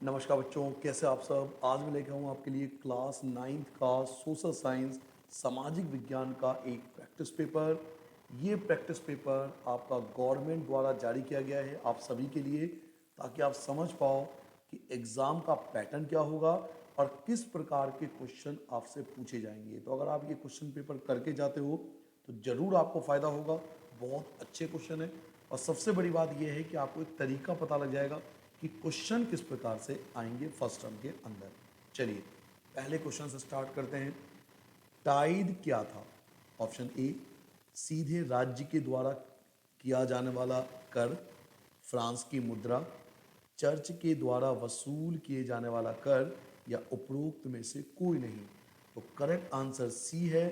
नमस्कार बच्चों, कैसे आप सब। आज मैं लेकर आऊँ आपके लिए क्लास 9th का सोशल साइंस सामाजिक विज्ञान का एक प्रैक्टिस पेपर। ये प्रैक्टिस पेपर आपका गवर्नमेंट द्वारा जारी किया गया है आप सभी के लिए, ताकि आप समझ पाओ कि एग्ज़ाम का पैटर्न क्या होगा और किस प्रकार के क्वेश्चन आपसे पूछे जाएंगे। तो अगर आप ये क्वेश्चन पेपर करके जाते हो तो ज़रूर आपको फ़ायदा होगा। बहुत अच्छे क्वेश्चन है और सबसे बड़ी बात यह है कि आपको एक तरीका पता लग जाएगा कि क्वेश्चन किस प्रकार से आएंगे फर्स्ट टर्म के अंदर। चलिए पहले क्वेश्चन से स्टार्ट करते हैं। टाइड क्या था? ऑप्शन ए, सीधे राज्य के द्वारा किया जाने वाला कर, फ्रांस की मुद्रा, चर्च के द्वारा वसूल किए जाने वाला कर, या उपरोक्त में से कोई नहीं। तो करेक्ट आंसर सी है,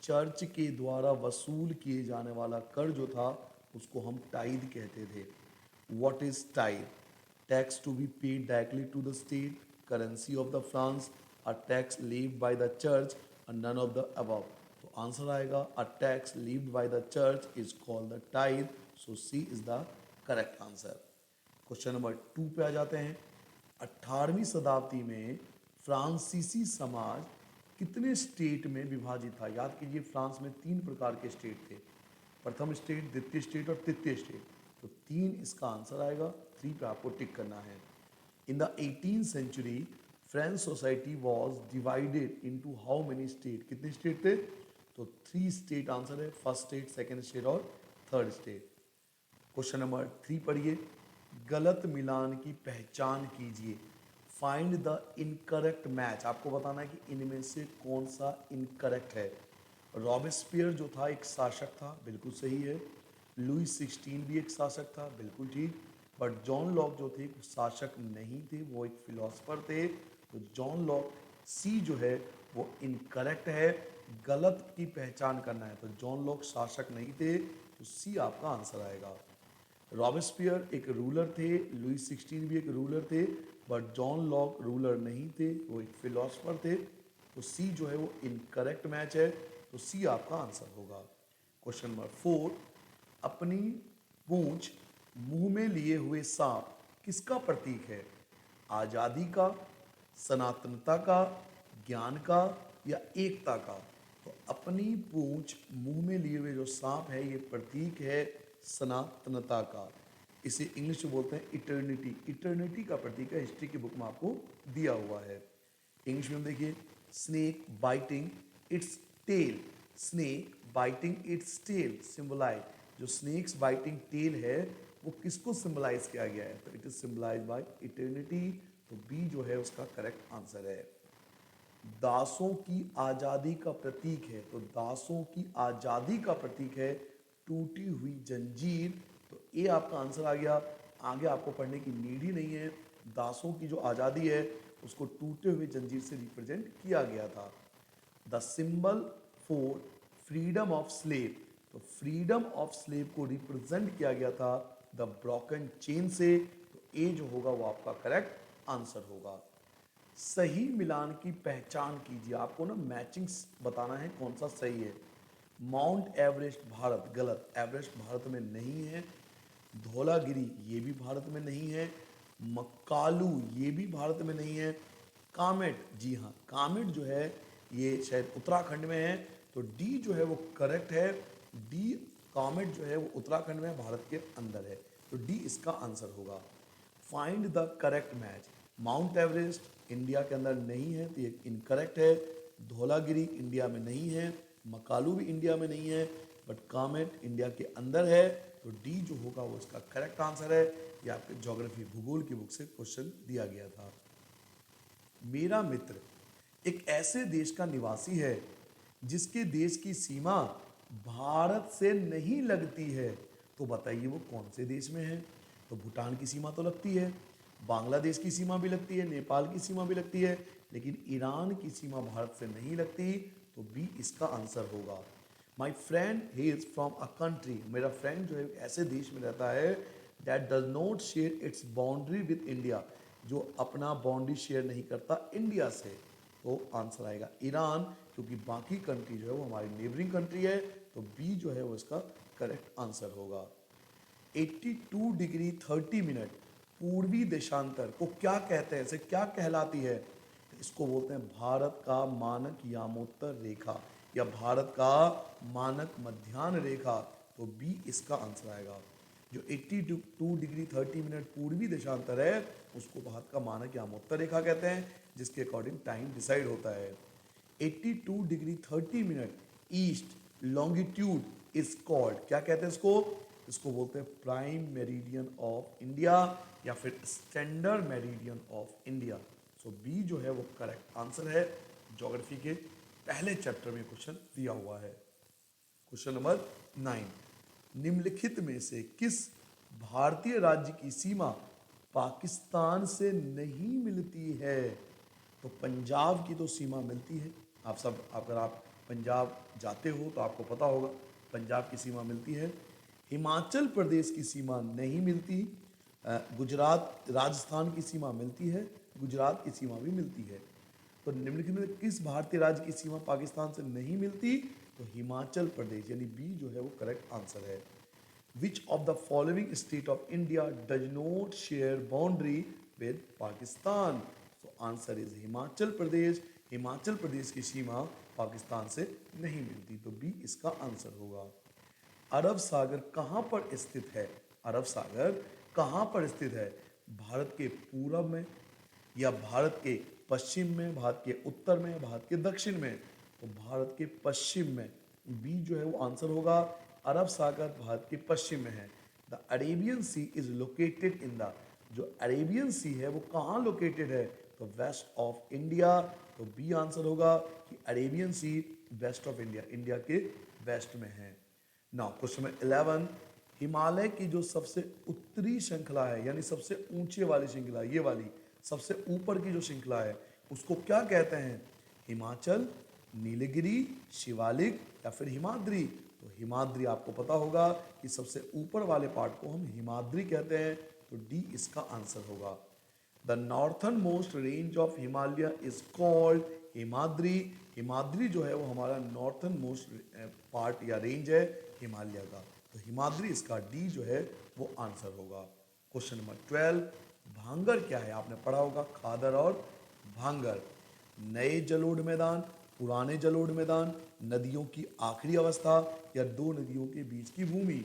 चर्च के द्वारा वसूल किए जाने वाला कर जो था उसको हम टाइड कहते थे। What is tithe? Tax to be paid directly to the state, currency of the France, a tax levied by the church, and none of the above. तो आंसर आएगा a tax levied by the church is called the tithe. So C is the correct answer. Question number 2 पे आ जाते हैं। 18वीं शताब्दी में फ्रांसीसी समाज कितने स्टेट में विभाजित था? याद कीजिए, फ्रांस में 3 प्रकार के स्टेट थे, प्रथम स्टेट, द्वितीय स्टेट और तृतीय स्टेट। तो 3 इसका आंसर आएगा, 3 पे आपको टिक करना है। In the 18th century French society was divided into how many state? कितने स्टेट थे? तो 3 स्टेट आंसर है, फर्स्ट स्टेट, सेकेंड स्टेट और थर्ड स्टेट। क्वेश्चन नंबर 3 पढ़िए। गलत मिलान की पहचान कीजिए। Find the incorrect match. आपको बताना है कि इनमें से कौन सा इनकरेक्ट है। रॉबेस्पियर जो था एक शासक था, बिल्कुल सही है। लुई 16 भी एक शासक था, बिल्कुल ठीक। बट जॉन लॉक जो थे वो शासक नहीं थे, वो एक फिलोसफर थे। तो जॉन लॉक, सी जो है वो इनकरेक्ट है। गलत की पहचान करना है तो जॉन लॉक शासक नहीं थे, तो सी आपका आंसर आएगा। रॉबेस्पियर एक रूलर थे, लुई 16 भी एक रूलर थे, बट जॉन लॉक रूलर नहीं थे, वो एक फिलोसफर थे। तो सी जो है वो इनकरेक्ट मैच है, तो सी आपका आंसर होगा। Question number 4। अपनी पूंछ मुंह में लिए हुए सांप किसका प्रतीक है? आजादी का, सनातनता का, ज्ञान का, या एकता का? तो अपनी पूंछ मुंह में लिए हुए जो सांप है ये प्रतीक है सनातनता का। इसे इंग्लिश में बोलते हैं इटर्निटी। इटर्निटी का प्रतीक है, हिस्ट्री की बुक में आपको दिया हुआ है। इंग्लिश में हम देखिए, snake biting its tail. Snake biting its tail symbolise. जो स्नेक्स बाइटिंग टेल है वो किसको सिंबलाइज किया गया है? तो it is symbolise by eternity. तो बी जो है उसका करेक्ट आंसर है। दासों की आजादी का प्रतीक है, तो दासों की आजादी का प्रतीक है टूटी हुई जंजीर। तो ए आपका आंसर आ गया। आगे आपको पढ़ने की नीड ही नहीं है। दासों की जो आजादी है उसको टूटे हुए जंजीर से रिप्रेजेंट किया गया था। The symbol for freedom of slave, तो फ्रीडम ऑफ स्लेव को रिप्रेजेंट किया गया था द ब्रोकन चेन से। तो ए जो होगा वो आपका करेक्ट आंसर होगा। सही मिलान की पहचान कीजिए। आपको ना मैचिंग्स बताना है कौन सा सही है। माउंट एवरेस्ट भारत, गलत, एवरेस्ट भारत में नहीं है। धौलागिरी ये भी भारत में नहीं है। मक्कालू ये भी भारत में नहीं है। कामेट, जी हाँ, कामेट जो है ये शायद उत्तराखंड में है। तो डी जो है वो करेक्ट है। डी, कामेट जो है वो उत्तराखंड में, भारत के अंदर है। तो डी इसका आंसर होगा। Find the correct match. Mount Everest India के अंदर नहीं है तो ये इनकरेक्ट है। धौलागिरी इंडिया में नहीं है। मकालू भी इंडिया में नहीं है, बट कामेट इंडिया के अंदर है। तो डी जो होगा वो इसका करेक्ट आंसर है। ये आपके ज्योग्राफी भूगोल की बुक से क्वेश्चन दिया गया था। मेरा मित्र एक ऐसे देश का निवासी है जिसके देश की सीमा भारत से नहीं लगती है। तो बताइए वो कौन से देश में है? तो भूटान की सीमा तो लगती है, बांग्लादेश की सीमा भी लगती है, नेपाल की सीमा भी लगती है, लेकिन ईरान की सीमा भारत से नहीं लगती। तो बी इसका आंसर होगा। My friend he is from a country, मेरा फ्रेंड जो है ऐसे देश में रहता है that does not share its boundary with India, जो अपना बाउंड्री शेयर नहीं करता इंडिया से। तो आंसर आएगा ईरान, क्योंकि बाकी कंट्री जो है वो हमारी नेबरिंग कंट्री है। तो बी जो है वो इसका करेक्ट आंसर होगा। 82 डिग्री 30 मिनट पूर्वी देशांतर को क्या कहते हैं, इसे क्या कहलाती है? इसको बोलते हैं भारत का मानक यामोत्तर रेखा या भारत का मानक मध्याह्न रेखा। तो बी इसका आंसर आएगा। जो 82 डिग्री 30 मिनट पूर्वी देशांतर है उसको भारत का मानक यामोत्तर रेखा कहते हैं, जिसके अकॉर्डिंग टाइम डिसाइड होता है। 82 degree 30 minute east longitude is called, क्या कहते हैं इसको? इसको बोलते हैं प्राइम मेरिडियन ऑफ इंडिया या फिर standard meridian of India. So B जो है वो करेक्ट आंसर है। ज्योग्राफी के पहले चैप्टर में क्वेश्चन दिया हुआ है। क्वेश्चन नंबर 9, निम्नलिखित में से किस भारतीय राज्य की सीमा पाकिस्तान से नहीं मिलती है? तो पंजाब की तो सीमा मिलती है। आप सब अगर आप पंजाब जाते हो तो आपको पता होगा पंजाब की सीमा मिलती है। हिमाचल प्रदेश की सीमा नहीं मिलती। गुजरात राजस्थान की सीमा मिलती है, गुजरात की सीमा भी मिलती है। तो निम्नलिखित में किस भारतीय राज्य की सीमा पाकिस्तान से नहीं मिलती? तो हिमाचल प्रदेश, यानी बी जो है वो करेक्ट आंसर है। Which of the following state of India does not share boundary with Pakistan? So answer is Himachal Pradesh. Himachal Pradesh की सीमा पाकिस्तान से नहीं मिलती, तो बी इसका आंसर होगा। अरब सागर कहाँ पर स्थित है? अरब सागर कहाँ पर स्थित है? भारत के पूरब में या भारत के पश्चिम में, भारत के उत्तर में, भारत के दक्षिण में? तो भारत के पश्चिम में, बी जो है वो आंसर होगा। अरब सागर भारत के पश्चिम में है। The Arabian Sea is located in the, जो अरेबियन सी है वो कहाँ लोकेटेड है? तो वेस्ट ऑफ इंडिया। तो बी आंसर होगा कि Arabian Sea west of India, India के वेस्ट में है। नाउ क्वेश्चन नंबर 11, हिमालय की जो सबसे उत्तरी श्रृंखला है, यानी सबसे ऊंचे वाली श्रृंखला, ये वाली सबसे ऊपर की जो श्रृंखला है उसको क्या कहते हैं? हिमाचल, नीलगिरी, शिवालिक या फिर हिमाद्री? तो हिमाद्री आपको पता होगा कि सबसे ऊपर वाले पार्ट को हम हिमाद्री कहते हैं, तो डी इसका आंसर होगा। The northern most range of Himalaya is called Himadri. Himadri जो है वो हमारा नॉर्थन मोस्ट पार्ट या रेंज है हिमालय का, तो हिमाद्री इसका डी जो है वो आंसर होगा। क्वेश्चन नंबर 12, भांगर क्या है? आपने पढ़ा होगा खादर और भांगर। नए जलोढ़ मैदान, पुराने जलोढ़ मैदान, नदियों की आखिरी अवस्था या दो नदियों के बीच की भूमि?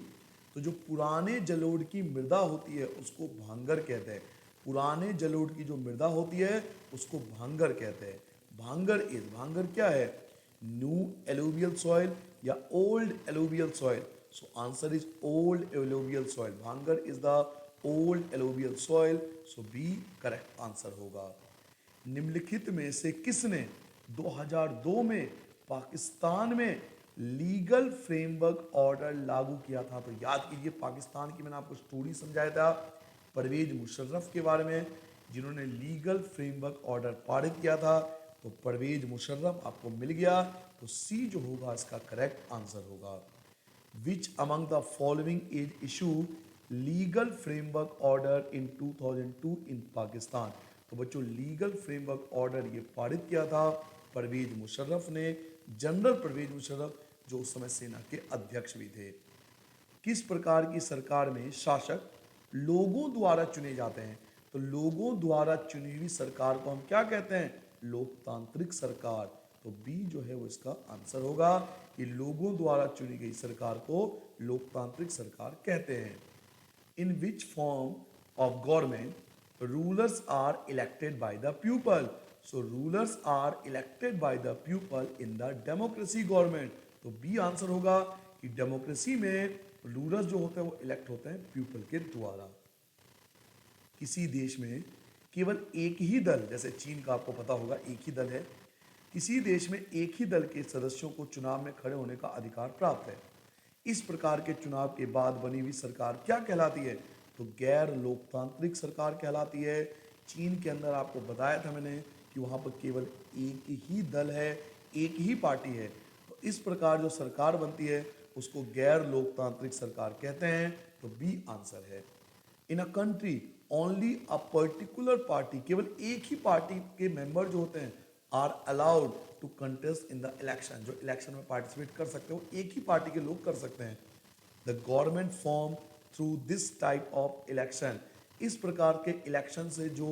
तो जो पुराने जलोढ़ की मृदा होती है उसको भांगर कहते हैं। पुराने जलोढ़ की जो मृदा होती है उसको भांगर कहते हैं। भांगर क्या है? न्यू एलुवियल सॉइल या old alluvial soil? So answer is old alluvial soil. भांगर is the old alluvial soil. So B correct answer होगा। निम्नलिखित में से किसने 2002 में पाकिस्तान में लीगल फ्रेमवर्क ऑर्डर लागू किया था? तो याद कीजिए पाकिस्तान की मैंने आपको स्टोरी समझाया था परवेज मुशर्रफ के बारे में, जिन्होंने लीगल फ्रेमवर्क ऑर्डर पारित किया था। तो परवेज मुशर्रफ आपको मिल गया, तो सी जो होगा इसका करेक्ट आंसर होगा। Which among the following is issue legal framework order in 2002 इन पाकिस्तान? तो बच्चों लीगल फ्रेमवर्क ऑर्डर ये पारित किया था परवेज मुशर्रफ ने, जनरल परवेज मुशर्रफ, जो उस समय सेना के अध्यक्ष भी थे। किस प्रकार की सरकार में शासक लोगों द्वारा चुने जाते हैं? तो लोगों द्वारा चुनी हुई सरकार को हम क्या कहते हैं? लोकतांत्रिक सरकार। तो बी जो है वो इसका आंसर होगा कि लोगों द्वारा चुनी गई सरकार को लोकतांत्रिक सरकार कहते हैं। In which form of government rulers are elected by the people? So rulers are elected by the people in the democracy government. तो बी आंसर होगा कि डेमोक्रेसी में रूलर्स जो होते हैं वो इलेक्ट होते हैं पीपल के द्वारा। किसी देश में केवल एक ही दल, जैसे चीन का आपको पता होगा एक ही दल है, किसी देश में एक ही दल के सदस्यों को चुनाव में खड़े होने का अधिकार प्राप्त है। इस प्रकार के चुनाव के बाद बनी हुई सरकार क्या कहलाती है? तो गैर लोकतांत्रिक सरकार कहलाती है। चीन के अंदर आपको बताया था मैंने कि वहाँ पर केवल एक ही दल है, एक ही पार्टी है, तो इस प्रकार जो सरकार बनती है उसको गैर लोकतांत्रिक सरकार कहते हैं। तो बी आंसर है। In a country only a particular party, केवल एक ही पार्टी के मेंबर जो होते हैं are allowed to contest in the election, जो इलेक्शन में पार्टिसिपेट कर सकते हो एक ही पार्टी के लोग कर सकते हैं। The government form through this type of election इस प्रकार के इलेक्शन से जो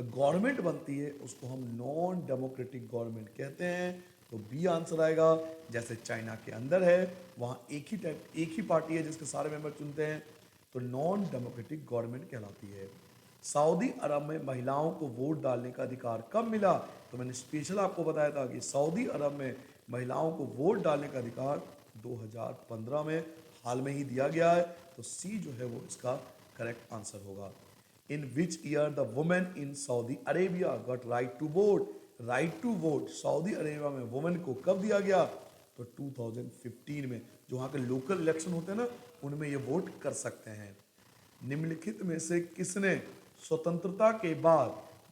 गवर्नमेंट बनती है उसको हम नॉन डेमोक्रेटिक गवर्नमेंट कहते हैं। तो बी आंसर आएगा। जैसे चाइना के अंदर है वहाँ एक ही पार्टी है जिसके सारे मेंबर चुनते हैं, तो नॉन डेमोक्रेटिक गवर्नमेंट कहलाती है। सऊदी अरब में महिलाओं को वोट डालने का अधिकार कब मिला? तो मैंने स्पेशल आपको बताया था कि सऊदी अरब में महिलाओं को वोट डालने का अधिकार 2015 में हाल में ही दिया गया है। तो सी जो है वो इसका करेक्ट आंसर होगा। In which year the women in Saudi Arabia got right to vote? Right to vote Saudi Arabia में वुमेन को कब दिया गया? तो 2015 में। जो वहाँ के लोकल इलेक्शन होते हैं ना, उनमें ये वोट कर सकते हैं। निम्नलिखित में से किसने स्वतंत्रता के बाद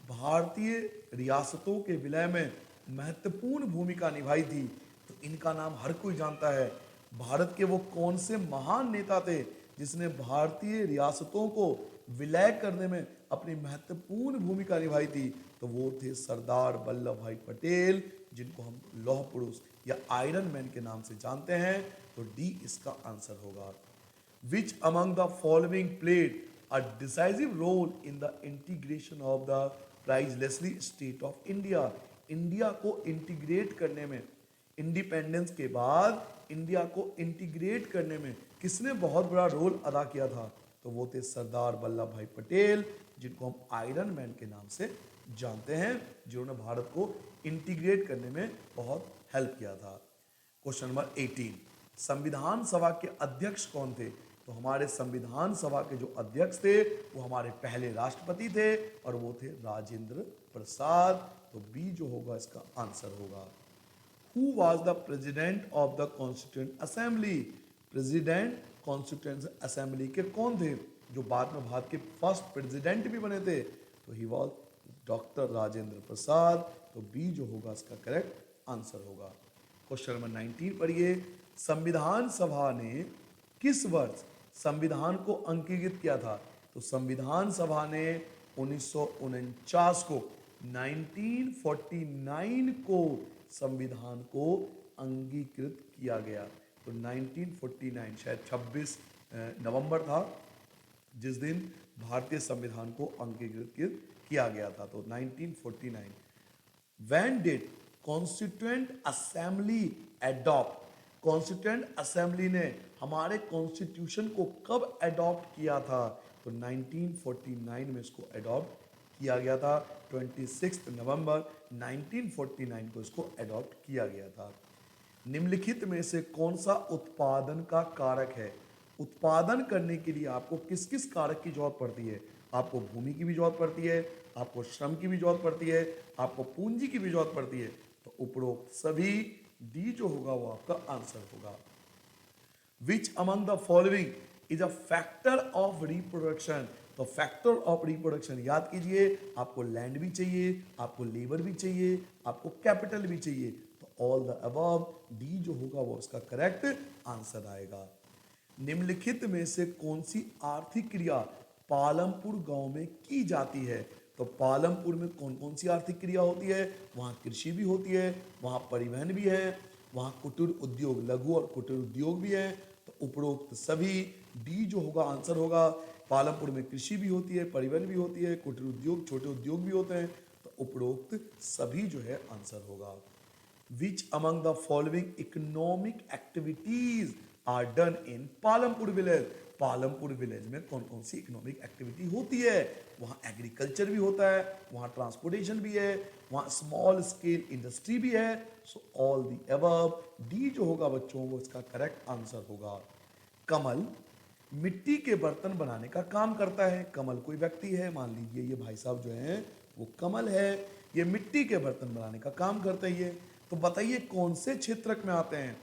भारतीय रियासतों के विलय में महत्वपूर्ण भूमिका निभाई थी? तो इनका नाम हर कोई जानता है। भारत के वो कौन से महान नेता थे जिसने भारतीय रियासतों को विलय करने में अपनी महत्वपूर्ण भूमिका निभाई थी? तो वो थे सरदार वल्लभ भाई पटेल, जिनको हम लौह पुरुष या आयरन मैन के नाम से जानते हैं। तो डी इसका आंसर होगा। Which among the following played a decisive role in the integration of the pricelessly state of India? India को इंटीग्रेट करने में, इंडिपेंडेंस के बाद इंडिया को इंटीग्रेट करने में किसने बहुत बड़ा रोल अदा किया था? तो वो थे सरदार वल्लभ भाई पटेल, जिनको हम आयरन मैन के नाम से जानते हैं, जिन्होंने भारत को इंटीग्रेट करने में बहुत हेल्प किया था। क्वेश्चन नंबर 18, संविधान सभा के अध्यक्ष कौन थे? तो हमारे संविधान सभा के जो अध्यक्ष थे वो हमारे पहले राष्ट्रपति थे और वो थे राजेंद्र प्रसाद। तो बी जो होगा इसका आंसर होगा। Who was the president of the constituent assembly? President constituent assembly के कौन थे जो बाद में भारत के फर्स्ट प्रेसिडेंट भी बने थे? तो he was doctor Rajendra Prasad. तो बी जो होगा इसका करेक्ट आंसर होगा। क्वेश्चन नंबर 19 पढ़िए। संविधान सभा ने किस वर्ष संविधान को अंगीकृत किया था? तो संविधान सभा ने 1949 को, 1949 को संविधान को अंगीकृत किया गया। तो 1949 शायद 26 नवंबर था जिस दिन भारतीय संविधान को अंगीकृत किया गया था। तो 1949। When did Constituent Assembly adopt? Constituent assembly ने हमारे कॉन्स्टिट्यूशन को कब अडॉप्ट किया था? तो 1949 में इसको अडॉप्ट किया गया था। 26 नवंबर 1949 को इसको अडॉप्ट किया गया था। निम्नलिखित में से कौन सा उत्पादन का कारक है? उत्पादन करने के लिए आपको किस किस कारक की जरूरत पड़ती है? आपको भूमि की भी जरूरत पड़ती है, आपको श्रम की भी जरूरत पड़ती है, आपको पूंजी की भी जरूरत पड़ती है। तो उपरोक्त सभी, डी जो होगा वो आपका आंसर होगा। Which among the following is a factor of reproduction? तो फैक्टर ऑफ रिप्रोडक्शन याद कीजिए, आपको लैंड भी चाहिए, आपको लेबर भी चाहिए, आपको कैपिटल भी चाहिए। तो ऑल द अबव, डी जो होगा वो इसका करेक्ट आंसर आएगा। निम्नलिखित में से कौन सी आर्थिक क्रिया पालमपुर गांव में की जाती है? तो पालमपुर में कौन कौन सी आर्थिक क्रिया होती है? वहाँ कृषि भी होती है, वहाँ परिवहन भी है, वहाँ कुटीर उद्योग, लघु और कुटीर उद्योग भी है। तो उपरोक्त सभी, डी जो होगा आंसर होगा। पालमपुर में कृषि भी होती है, परिवहन भी होती है, कुटीर उद्योग, छोटे उद्योग भी होते हैं। तो उपरोक्त सभी जो है आंसर होगा। Which among the following economic activities are done in Palampur village? Palampur village में कौन कौन सी इकोनॉमिक एक्टिविटी होती है? वहाँ एग्रीकल्चर भी होता है, वहाँ ट्रांसपोर्टेशन भी है, वहाँ स्मॉल स्केल इंडस्ट्री भी है। So all the above, D जो होगा बच्चों वो इसका करेक्ट आंसर होगा। कमल मिट्टी के बर्तन बनाने का काम करता है। कमल कोई व्यक्ति है, मान लीजिए ये भाई साहब जो हैं वो कमल है, ये मिट्टी के बर्तन बनाने का काम करता ही है। तो बताइए कौन से क्षेत्रक में आते हैं?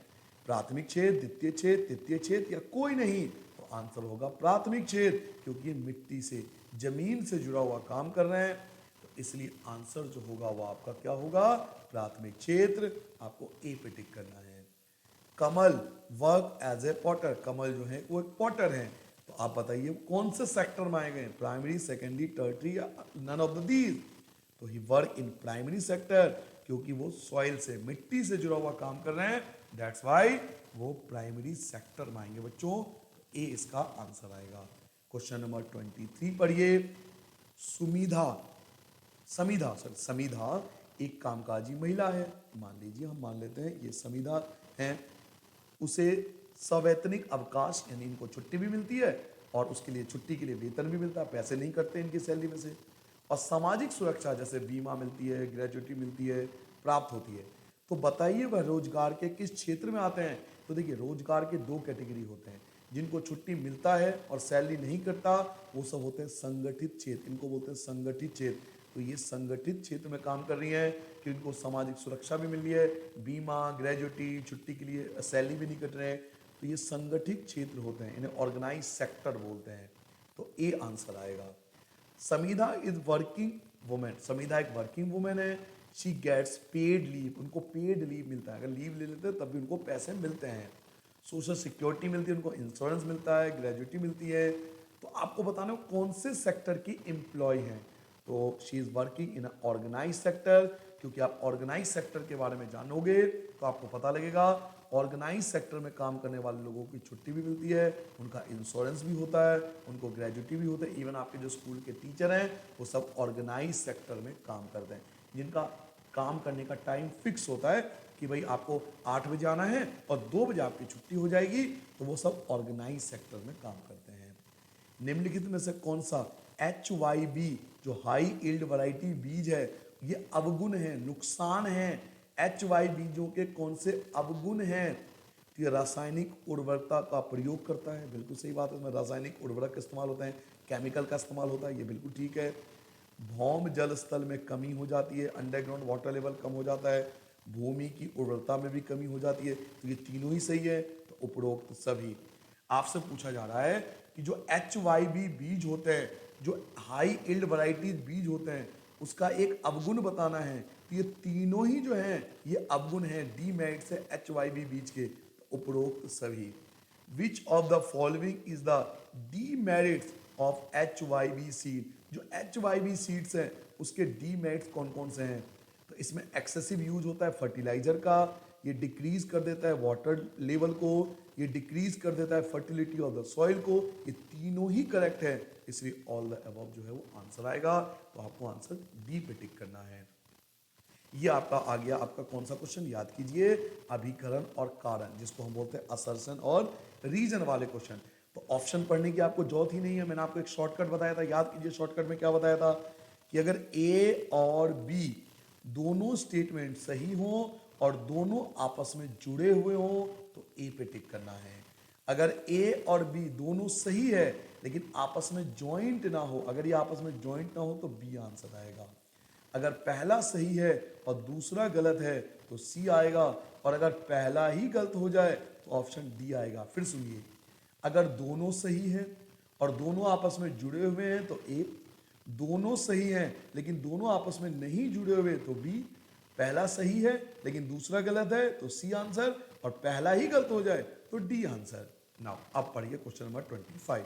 प्राथमिक क्षेत्र, द्वितीय क्षेत्र, तृतीय क्षेत्र या कोई नहीं? तो आंसर होगा प्राथमिक क्षेत्र, क्योंकि ये मिट्टी से, जमीन से जुड़ा हुआ काम कर रहे हैं। तो इसलिए आंसर जो होगा वो आपका क्या होगा? प्राथमिक क्षेत्र। आपको ए पे टिक करना है। कमल वर्क एज ए पॉटर, कमल जो है वो एक पॉटर है। तो आप बताइए कौन से सेक्टर में आए गए? प्राइमरी, सेकेंडरी, टर्टरी या नन ऑफ द दीज? तो ही वर्क इन प्राइमरी सेक्टर, क्योंकि वो सॉइल से, मिट्टी से जुड़ा हुआ काम कर रहे हैं, दैट्स वाई वो प्राइमरी सेक्टर में आएंगे बच्चों। तो ए इसका आंसर आएगा। क्वेश्चन नंबर 23 पढ़िए। सुमिधा समिधा एक कामकाजी महिला है। मान लीजिए, हम मान लेते हैं ये समिधा है। उसे सवैतनिक अवकाश यानी इनको छुट्टी भी मिलती है और उसके लिए छुट्टी के लिए वेतन भी मिलता है, पैसे नहीं कटते इनकी सैलरी में से। और सामाजिक सुरक्षा जैसे बीमा मिलती है, ग्रेजुटी मिलती है, प्राप्त होती है। तो बताइए वह रोजगार के किस क्षेत्र में आते हैं। तो देखिए, रोजगार के दो कैटेगरी होते हैं। जिनको छुट्टी मिलता है और सैलरी नहीं कटता वो सब होते हैं संगठित क्षेत्र, इनको बोलते हैं संगठित क्षेत्र। तो ये संगठित क्षेत्र में काम कर रही हैं कि इनको सामाजिक सुरक्षा भी मिल रही है, बीमा, ग्रेजुटी, छुट्टी के लिए सैलरी भी नहीं कट रहे हैं। तो ये संगठित क्षेत्र होते हैं, इन्हें ऑर्गेनाइज सेक्टर बोलते हैं। तो ए आंसर आएगा। समिधा इज वर्किंग वुमेन, समिधा एक वर्किंग वुमेन है। शी गेट्स पेड लीव, उनको पेड लीव मिलता है, अगर लीव ले लेते हैं तब भी उनको पैसे मिलते हैं। सोशल सिक्योरिटी मिलती है, उनको इंश्योरेंस मिलता है, ग्रेजुटी मिलती है। तो आपको बताना कौन से सेक्टर की एम्प्लॉय हैं। तो she is working in organise sector, क्योंकि आप ऑर्गेनाइज सेक्टर के बारे में जानोगे तो आपको पता लगेगा ऑर्गेनाइज सेक्टर में काम करने वाले लोगों की छुट्टी भी मिलती है, उनका इंश्योरेंस भी होता है, उनको ग्रेजुटी भी होता है। इवन आपके जो स्कूल के टीचर हैं वो सब ऑर्गेनाइज सेक्टर में काम करते हैं, जिनका काम करने का टाइम फिक्स होता है कि भाई आपको 8 बजे आना है और 2 बजे आपकी छुट्टी हो जाएगी। तो वो सब ऑर्गेनाइज सेक्टर में काम करते हैं। निम्नलिखित में से कौन सा HYB जो हाई यील्ड वैरायटी बीज है ये अवगुण है, नुकसान है। HY बीजों के कौन से अवगुण हैं। तो ये रासायनिक उर्वरकता का प्रयोग करता है, बिल्कुल सही बात है, इसमें रासायनिक उर्वरक का इस्तेमाल होता है, केमिकल का इस्तेमाल होता है, ये बिल्कुल ठीक है। भौम जल स्थल में कमी हो जाती है, अंडरग्राउंड वाटर लेवल कम हो जाता है, भूमि की उर्वरता में भी कमी हो जाती है। तो ये तीनों ही सही है। तो उपरोक्त सभी। आपसे पूछा जा रहा है कि जो HYB बीज होते हैं, जो हाई यील्ड वैरायटी बीज होते हैं, उसका एक अवगुण बताना है। तो ये तीनों ही जो हैं ये अवगुण हैं, डीमेरिट्स है HYB बीज के। तो उपरोक्त सभी। विच of the following is the demerits of HYB seed, जो HYB सीड्स हैं उसके डीमेरिट्स कौन कौन से हैं। तो इसमें एक्सेसिव यूज होता है फर्टिलाइजर का, ये डिक्रीज कर देता है वाटर लेवल को, ये डिक्रीज कर देता है फर्टिलिटी ऑफ द सॉइल को। ये तीनों ही करेक्ट है, इसलिए ऑल द अबव जो है वो आंसर आएगा। तो आपको आंसर डी पे टिक करना है। ये आपका आ गया, आपका कौन सा क्वेश्चन याद कीजिए, अभिकरण और कारण, जिसको हम बोलते हैं असर्शन और रीजन वाले क्वेश्चन। तो ऑप्शन पढ़ने की आपको जरूरत ही नहीं है, मैंने आपको एक शॉर्टकट बताया था, याद कीजिए शॉर्टकट में क्या बताया था कि अगर ए और बी दोनों स्टेटमेंट सही हो और दोनों आपस में जुड़े हुए हो तो ए पे टिक करना है। अगर ए और बी दोनों सही है लेकिन आपस में ज्वाइंट ना हो, अगर ये आपस में ज्वाइंट ना हो तो बी आंसर आएगा। अगर पहला सही है और दूसरा गलत है तो सी आएगा, और अगर पहला ही गलत हो जाए तो ऑप्शन डी आएगा। फिर सुनिए, अगर दोनों सही है और दोनों आपस में जुड़े हुए हैं तो ए, दोनों सही हैं लेकिन दोनों आपस में नहीं जुड़े हुए तो बी, पहला सही है लेकिन दूसरा गलत है तो सी आंसर, और पहला ही गलत हो जाए तो डी आंसर। नाउ अब पढ़िए क्वेश्चन नंबर 25।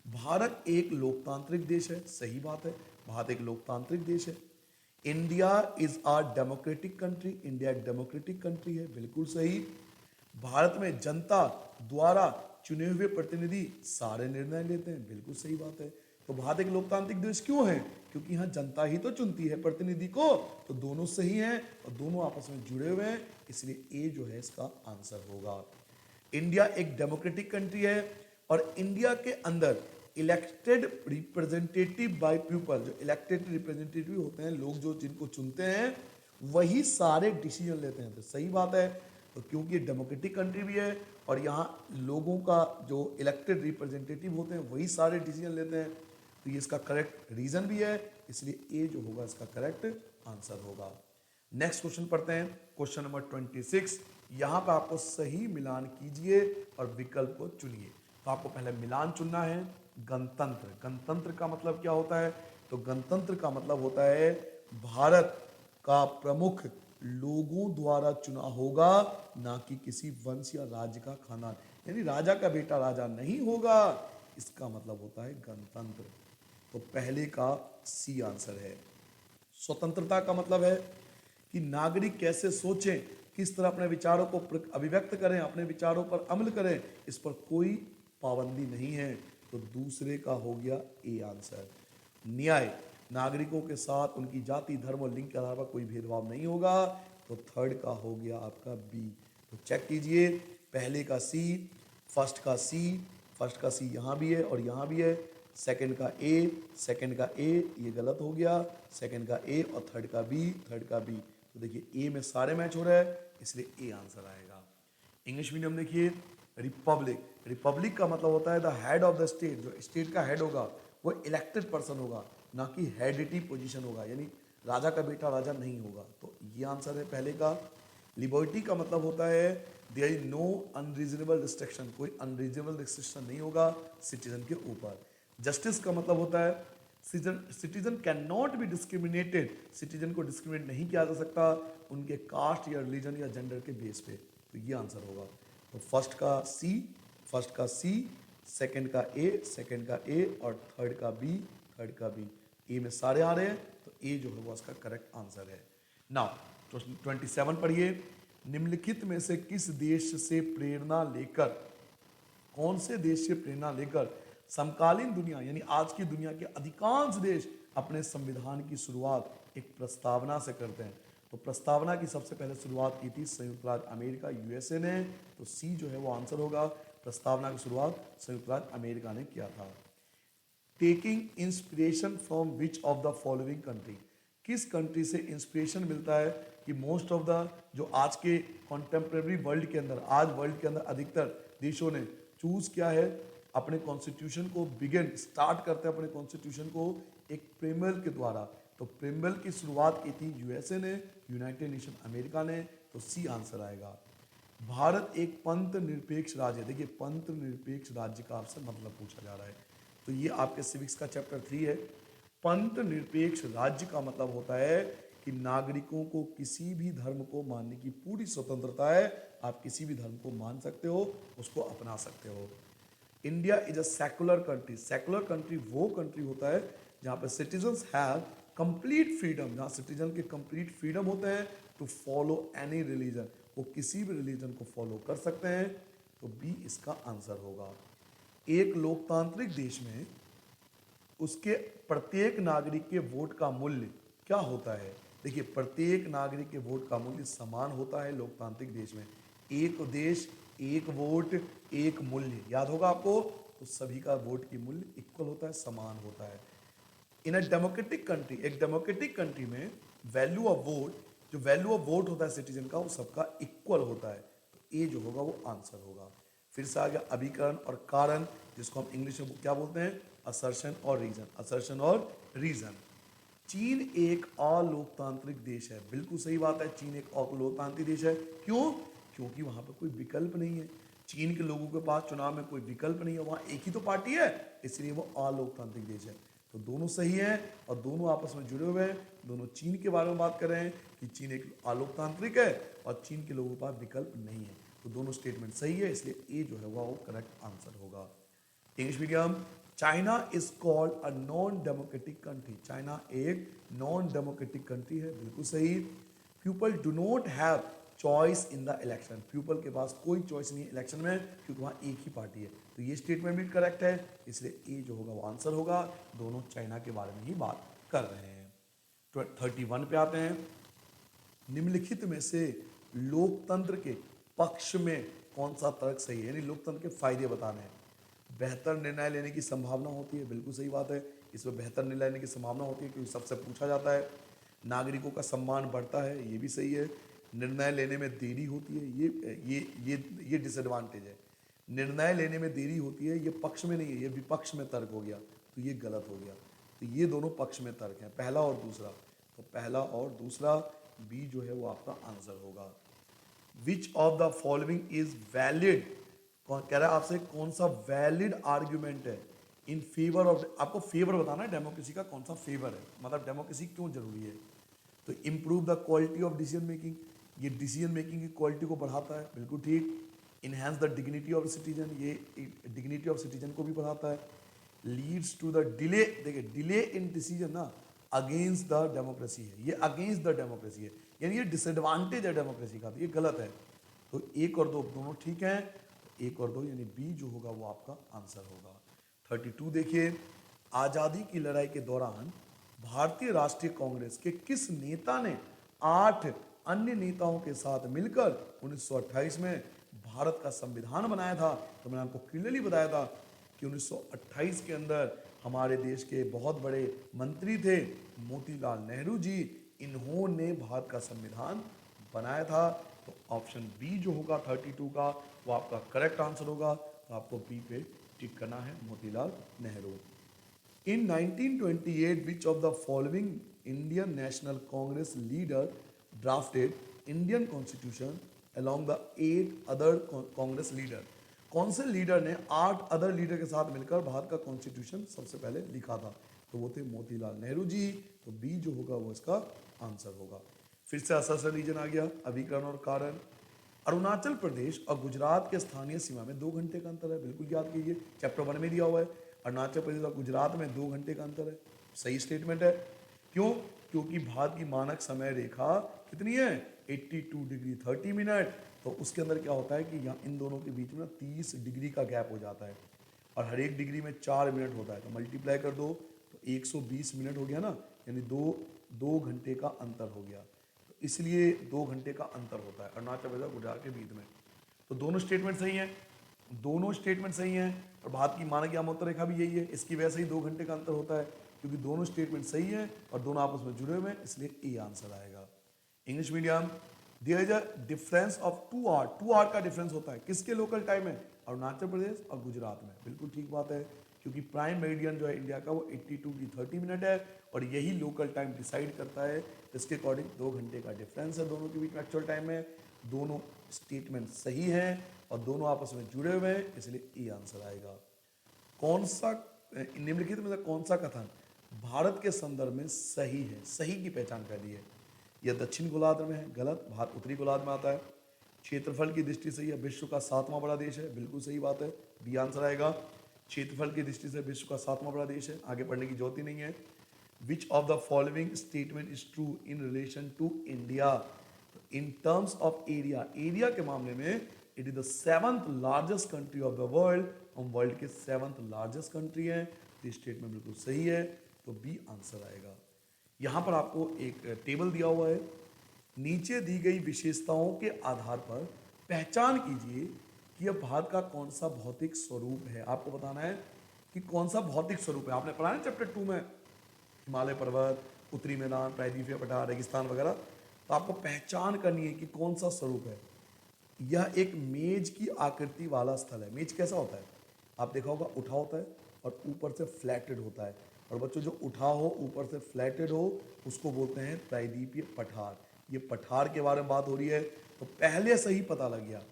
भारत एक लोकतांत्रिक देश है, सही बात है, भारत एक लोकतांत्रिक देश है। India is a democratic country, India एक डेमोक्रेटिक कंट्री है, बिल्कुल सही। भारत में जनता द्वारा चुने हुए प्रतिनिधि सारे निर्णय लेते हैं, बिल्कुल सही बात है। तो भारत एक लोकतांत्रिक देश क्यों है, क्योंकि यहाँ जनता ही तो चुनती है प्रतिनिधि को। तो दोनों सही हैं और दोनों आपस में जुड़े हुए हैं, इसलिए ए जो है इसका आंसर होगा। इंडिया एक डेमोक्रेटिक कंट्री है और इंडिया के अंदर इलेक्टेड रिप्रेजेंटेटिव बाय पीपल, जो इलेक्टेड रिप्रेजेंटेटिव होते हैं, लोग जो जिनको चुनते हैं वही सारे डिसीजन लेते हैं। तो सही बात है, तो क्योंकि डेमोक्रेटिक कंट्री भी है और यहाँ लोगों का जो इलेक्टेड रिप्रेजेंटेटिव होते हैं वही सारे डिसीजन लेते हैं, तो ये इसका करेक्ट रीजन भी है, इसलिए ए जो होगा इसका करेक्ट आंसर होगा। नेक्स्ट क्वेश्चन पढ़ते हैं, क्वेश्चन नंबर 26। यहाँ पे आपको सही मिलान कीजिए और विकल्प को चुनिए। तो आपको पहले मिलान चुनना है। गणतंत्र, गणतंत्र का मतलब क्या होता है, तो गणतंत्र का मतलब होता है भारत का प्रमुख लोगों द्वारा चुना होगा, ना कि किसी वंश या राज्य का खानदान, यानी राजा का बेटा राजा नहीं होगा, इसका मतलब होता है गणतंत्र। तो पहले का सी आंसर है। स्वतंत्रता का मतलब है कि नागरिक कैसे सोचें, किस तरह अपने विचारों को अभिव्यक्त करें, अपने विचारों पर अमल करें, इस पर कोई पाबंदी नहीं है। तो दूसरे का हो गया ए आंसर। न्याय, नागरिकों के साथ उनकी जाति, धर्म और लिंग के आधार पर कोई भेदभाव नहीं होगा, तो थर्ड का हो गया आपका बी। तो चेक कीजिए, पहले का सी, फर्स्ट का सी, फर्स्ट का सी यहाँ भी है और यहाँ भी है, सेकंड का ए, सेकंड का ए, ये गलत हो गया, सेकंड का ए और थर्ड का बी, थर्ड का बी। तो देखिए ए में सारे मैच हो रहा है, इसलिए ए आंसर आएगा। इंग्लिश मीडियम देखिए, रिपब्लिक, रिपब्लिक का मतलब होता है the head of the state, जो स्टेट का हेड होगा वो इलेक्टेड पर्सन होगा, ना कि हेरिडिटी पोजीशन होगा, यानी राजा का बेटा राजा नहीं होगा। तो ये आंसर है पहले का। लिबर्टी का मतलब होता है there is no unreasonable restriction, कोई अनरीजनेबल रिस्ट्रिक्शन नहीं होगा सिटीजन के ऊपर। जस्टिस का मतलब होता है citizen can not be discriminated, citizen को डिस्क्रिमिनेट नहीं किया जा सकता उनके कास्ट या रिलीजन या जेंडर के बेस पे। तो ये आंसर होगा। तो फर्स्ट का सी, फर्स्ट का सी, सेकंड का ए, सेकंड का ए और थर्ड का बी, थर्ड का बी। ए में सारे आ रहे हैं, तो ए जो है वो उसका करेक्ट आंसर है। नाउ 27 पढ़िए, निम्नलिखित में से किस देश से प्रेरणा लेकर, कौन से देश से प्रेरणा लेकर समकालीन दुनिया यानी आज की दुनिया के अधिकांश देश अपने संविधान की शुरुआत एक प्रस्तावना से करते हैं। तो प्रस्तावना की सबसे पहले शुरुआत की थी संयुक्त राज्य अमेरिका, यूएसए ने। तो सी जो है वो आंसर होगा, प्रस्तावना की शुरुआत संयुक्त राज्य अमेरिका ने किया था। Taking inspiration from which of the following country, किस कंट्री से इंस्पिरेशन मिलता है कि मोस्ट ऑफ द जो आज के कॉन्टेम्प्रेरी वर्ल्ड के अंदर, आज वर्ल्ड के अंदर अधिकतर देशों ने चूज किया है अपने कॉन्स्टिट्यूशन को, बिगिन स्टार्ट करते हैं अपने कॉन्स्टिट्यूशन को एक प्रेमल के द्वारा। तो प्रेमल की शुरुआत की थी यूएसए ने, यूनाइटेड नेशन अमेरिका ने। तो सी आंसर आएगा। भारत एक पंथ निरपेक्ष राज्य है। देखिए पंथ निरपेक्ष राज्य का आपसे मतलब पूछा जा रहा है, तो ये आपके सिविक्स का चैप्टर 3 है। पंथ निरपेक्ष राज्य का मतलब होता है कि नागरिकों को किसी भी धर्म को मानने की पूरी स्वतंत्रता है। आप किसी भी धर्म को मान सकते हो, उसको अपना सकते हो। India is a secular country, secular country वो कंट्री होता है जहाँ पे सिटीजन्स हैव कंप्लीट फ्रीडम, जहाँ सिटीजन के कंप्लीट फ्रीडम होते हैं टू फॉलो एनी रिलीजन, वो किसी भी रिलीजन को फॉलो कर सकते हैं। तो बी इसका आंसर होगा। एक लोकतांत्रिक देश में उसके प्रत्येक नागरिक के वोट का मूल्य क्या होता है। देखिए प्रत्येक नागरिक के वोट का मूल्य समान होता है लोकतांत्रिक देश में। एक देश एक वोट एक मूल्य, याद होगा आपको। तो सभी का वोट की मूल्य इक्वल होता है, समान होता है। इन अ डेमोक्रेटिक कंट्री, एक डेमोक्रेटिक कंट्री में वैल्यू ऑफ वोट, जो वैल्यू ऑफ वोट होता है सिटीजन का, वो सबका इक्वल होता है। तो ए जो होगा वो आंसर होगा। फिर से आ गया अभिकरण और कारण, जिसको हम इंग्लिश में क्या बोलते हैं, असर्शन और रीजन, असर्शन और रीजन। चीन एक अलोकतांत्रिक देश है, बिल्कुल सही बात है, चीन एक अलोकतांत्रिक देश है। क्यों? क्योंकि वहां पर कोई विकल्प नहीं है। चीन के लोगों के पास चुनाव में कोई विकल्प नहीं है, वहां एक ही तो पार्टी है, इसलिए वो अलोकतांत्रिक देश है। तो दोनों सही है और दोनों आपस में जुड़े हुए हैं। दोनों चीन के बारे में बात कर रहे हैं कि चीन एक अलोकतांत्रिक है और चीन के लोगों के पास विकल्प नहीं है। तो दोनों स्टेटमेंट सही है, इसलिए ए जो है वो करेक्ट आंसर होगा। English medium, China is called a non democratic country, China एक नॉन डेमोक्रेटिक कंट्री है, बिल्कुल सही। People do not have choice in the election, people के पास कोई चॉइस नहीं है इलेक्शन में, क्योंकि वहाँ एक ही पार्टी है। तो ये स्टेटमेंट भी करेक्ट है, इसलिए ए जो होगा वो आंसर होगा। दोनों चाइना के बारे में ही बात कर रहे हैं। 31 पे आते हैं, निम्नलिखित में से लोकतंत्र के पक्ष में कौन सा तर्क सही है, यानी लोकतंत्र के फायदे बताने हैं। बेहतर निर्णय लेने की संभावना होती है, बिल्कुल सही बात है, इसमें बेहतर निर्णय लेने की संभावना होती है क्योंकि सबसे पूछा जाता है। नागरिकों का सम्मान बढ़ता है, ये भी सही है। निर्णय लेने में देरी होती है, ये डिसएडवांटेज है। निर्णय लेने में देरी होती है, ये पक्ष में नहीं है, ये विपक्ष में तर्क हो गया, तो ये गलत हो गया। तो ये दोनों पक्ष में तर्क हैं, पहला और दूसरा। तो पहला और दूसरा, बी जो है वो आपका आंसर होगा। विच of the following is valid, कौन कह रहा है आपसे, कौन सा वैलिड आर्ग्यूमेंट है इन फेवर ऑफ, आपको फेवर बताना है डेमोक्रेसी का, कौन सा फेवर है, मतलब डेमोक्रेसी क्यों जरूरी है। तो improve the quality of decision making, ये डिसीजन मेकिंग की क्वालिटी को बढ़ाता है, बिल्कुल ठीक। Enhance the dignity of citizen, ये डिग्निटी ऑफ सिटीजन को भी बढ़ाता है। लीड्स टू द डिले, देखिए डिले इन डिसीजन ना अगेंस्ट द डेमोक्रेसी है, ये अगेंस्ट द डेमोक्रेसी है, यानी ये डिसएडवांटेज है डेमोक्रेसी का, तो ये गलत है। तो एक और दो दोनों ठीक हैं, एक और दो यानी बी जो होगा वो आपका आंसर होगा। 32 देखिए, आजादी की लड़ाई के दौरान भारतीय राष्ट्रीय कांग्रेस के किस नेता ने 8 अन्य नेताओं के साथ मिलकर 1928 में भारत का संविधान बनाया था? तो मैंने आपको क्लियरली बताया था कि 1928 के अंदर हमारे देश के बहुत बड़े मंत्री थे मोतीलाल नेहरू जी, इन्होंने भारत का संविधान बनाया था। तो ऑप्शन बी जो होगा 32 का वो आपका करेक्ट आंसर होगा। तो आपको बी पे टिक करना है, Motilal Nehru. In 1928, which of the following Indian National Congress leader drafted Indian Constitution along the 8 other Congress leader? कौन से लीडर ने 8 अदर लीडर के साथ मिलकर भारत का कॉन्स्टिट्यूशन सबसे पहले लिखा था? तो वो थे मोतीलाल नेहरू जी। तो बी जो होगा वो इसका आंसर होगा। फिर से असर रीजन आ गया, अभिकरण और कारण। अरुणाचल प्रदेश और गुजरात के स्थानीय सीमा में 2 घंटे का अंतर है, बिल्कुल याद कीजिए, चैप्टर 1 में दिया हुआ है। अरुणाचल प्रदेश और गुजरात में 2 घंटे का अंतर है, सही स्टेटमेंट है। क्यों? क्योंकि भारत की मानक समय रेखा कितनी है? 82 डिग्री 30 मिनट। तो उसके अंदर क्या होता है कि यहाँ इन दोनों के बीच में 30 डिग्री का गैप हो जाता है और हर एक डिग्री में 4 मिनट होता है। तो मल्टीप्लाई कर दो तो 120 मिनट हो गया ना, यानी दो घंटे का अंतर हो गया। तो इसलिए 2 घंटे का अंतर होता है अरुणाचल प्रदेश और गुजरात के बीच में। तो दोनों स्टेटमेंट सही हैं, दोनों स्टेटमेंट सही हैं और भारत की मानक यामोत्तर रेखा भी यही है। इसकी वजह से ही 2 घंटे का अंतर होता है, क्योंकि दोनों स्टेटमेंट सही हैं और दोनों आपस में जुड़े हुए हैं, इसलिए ए आंसर आएगा। English medium, there is a difference of 2 hour, 2 hour का डिफरेंस होता है किसके लोकल टाइम में? अरुणाचल प्रदेश और गुजरात में। बिल्कुल ठीक बात है, क्योंकि प्राइम मेरिडियन जो है इंडिया का वो 82 की 30 मिनट है और यही लोकल टाइम डिसाइड करता है। इसके अकॉर्डिंग 2 घंटे का डिफरेंस है दोनों के बीच में एक्चुअल टाइम में। दोनों स्टेटमेंट सही हैं और दोनों आपस में जुड़े हुए हैं, इसलिए ई आंसर आएगा। कौन सा निम्नलिखित में से कौन सा कथन भारत के संदर्भ में सही है? सही की पहचान कर ली है। यह दक्षिण गोलार्ध में है, गलत। भारत उत्तरी गोलार्ध में आता है। क्षेत्रफल की दृष्टि से यह विश्व का 7वां बड़ा देश है, बिल्कुल सही बात है, बी आंसर आएगा। क्षेत्रफल की दृष्टि से विश्व का 7वां बड़ा देश है, आगे पढ़ने की जरूरत ही नहीं है। Which of the following statement is true in relation to India? In terms of area, area के मामले में it is the 7th largest country of the world, हम वर्ल्ड के 7th लार्जेस्ट कंट्री हैं। तो स्टेटमेंट बिल्कुल सही है, तो बी आंसर आएगा। यहाँ पर आपको एक टेबल दिया हुआ है, नीचे दी गई विशेषताओं के आधार पर पहचान कीजिए कि यह भारत का कौन सा भौतिक स्वरूप है। आपको बताना है कि कौन सा भौतिक स्वरूप है। आपने पढ़ा है चैप्टर 2 में, हिमालय पर्वत, उत्तरी मैदान, प्रायद्वीपीय पठार, रेगिस्तान वगैरह। तो आपको पहचान करनी है कि कौन सा स्वरूप है। यह एक मेज की आकृति वाला स्थल है। मेज कैसा होता है? आप देखा होगा, उठा होता है और ऊपर से फ्लैटेड होता है। और बच्चों, जो उठा हो ऊपर से फ्लैटेड हो उसको बोलते हैं प्रायद्वीपीय पठार। ये पठार के बारे में बात हो रही है, तो पहले से ही पता लग गया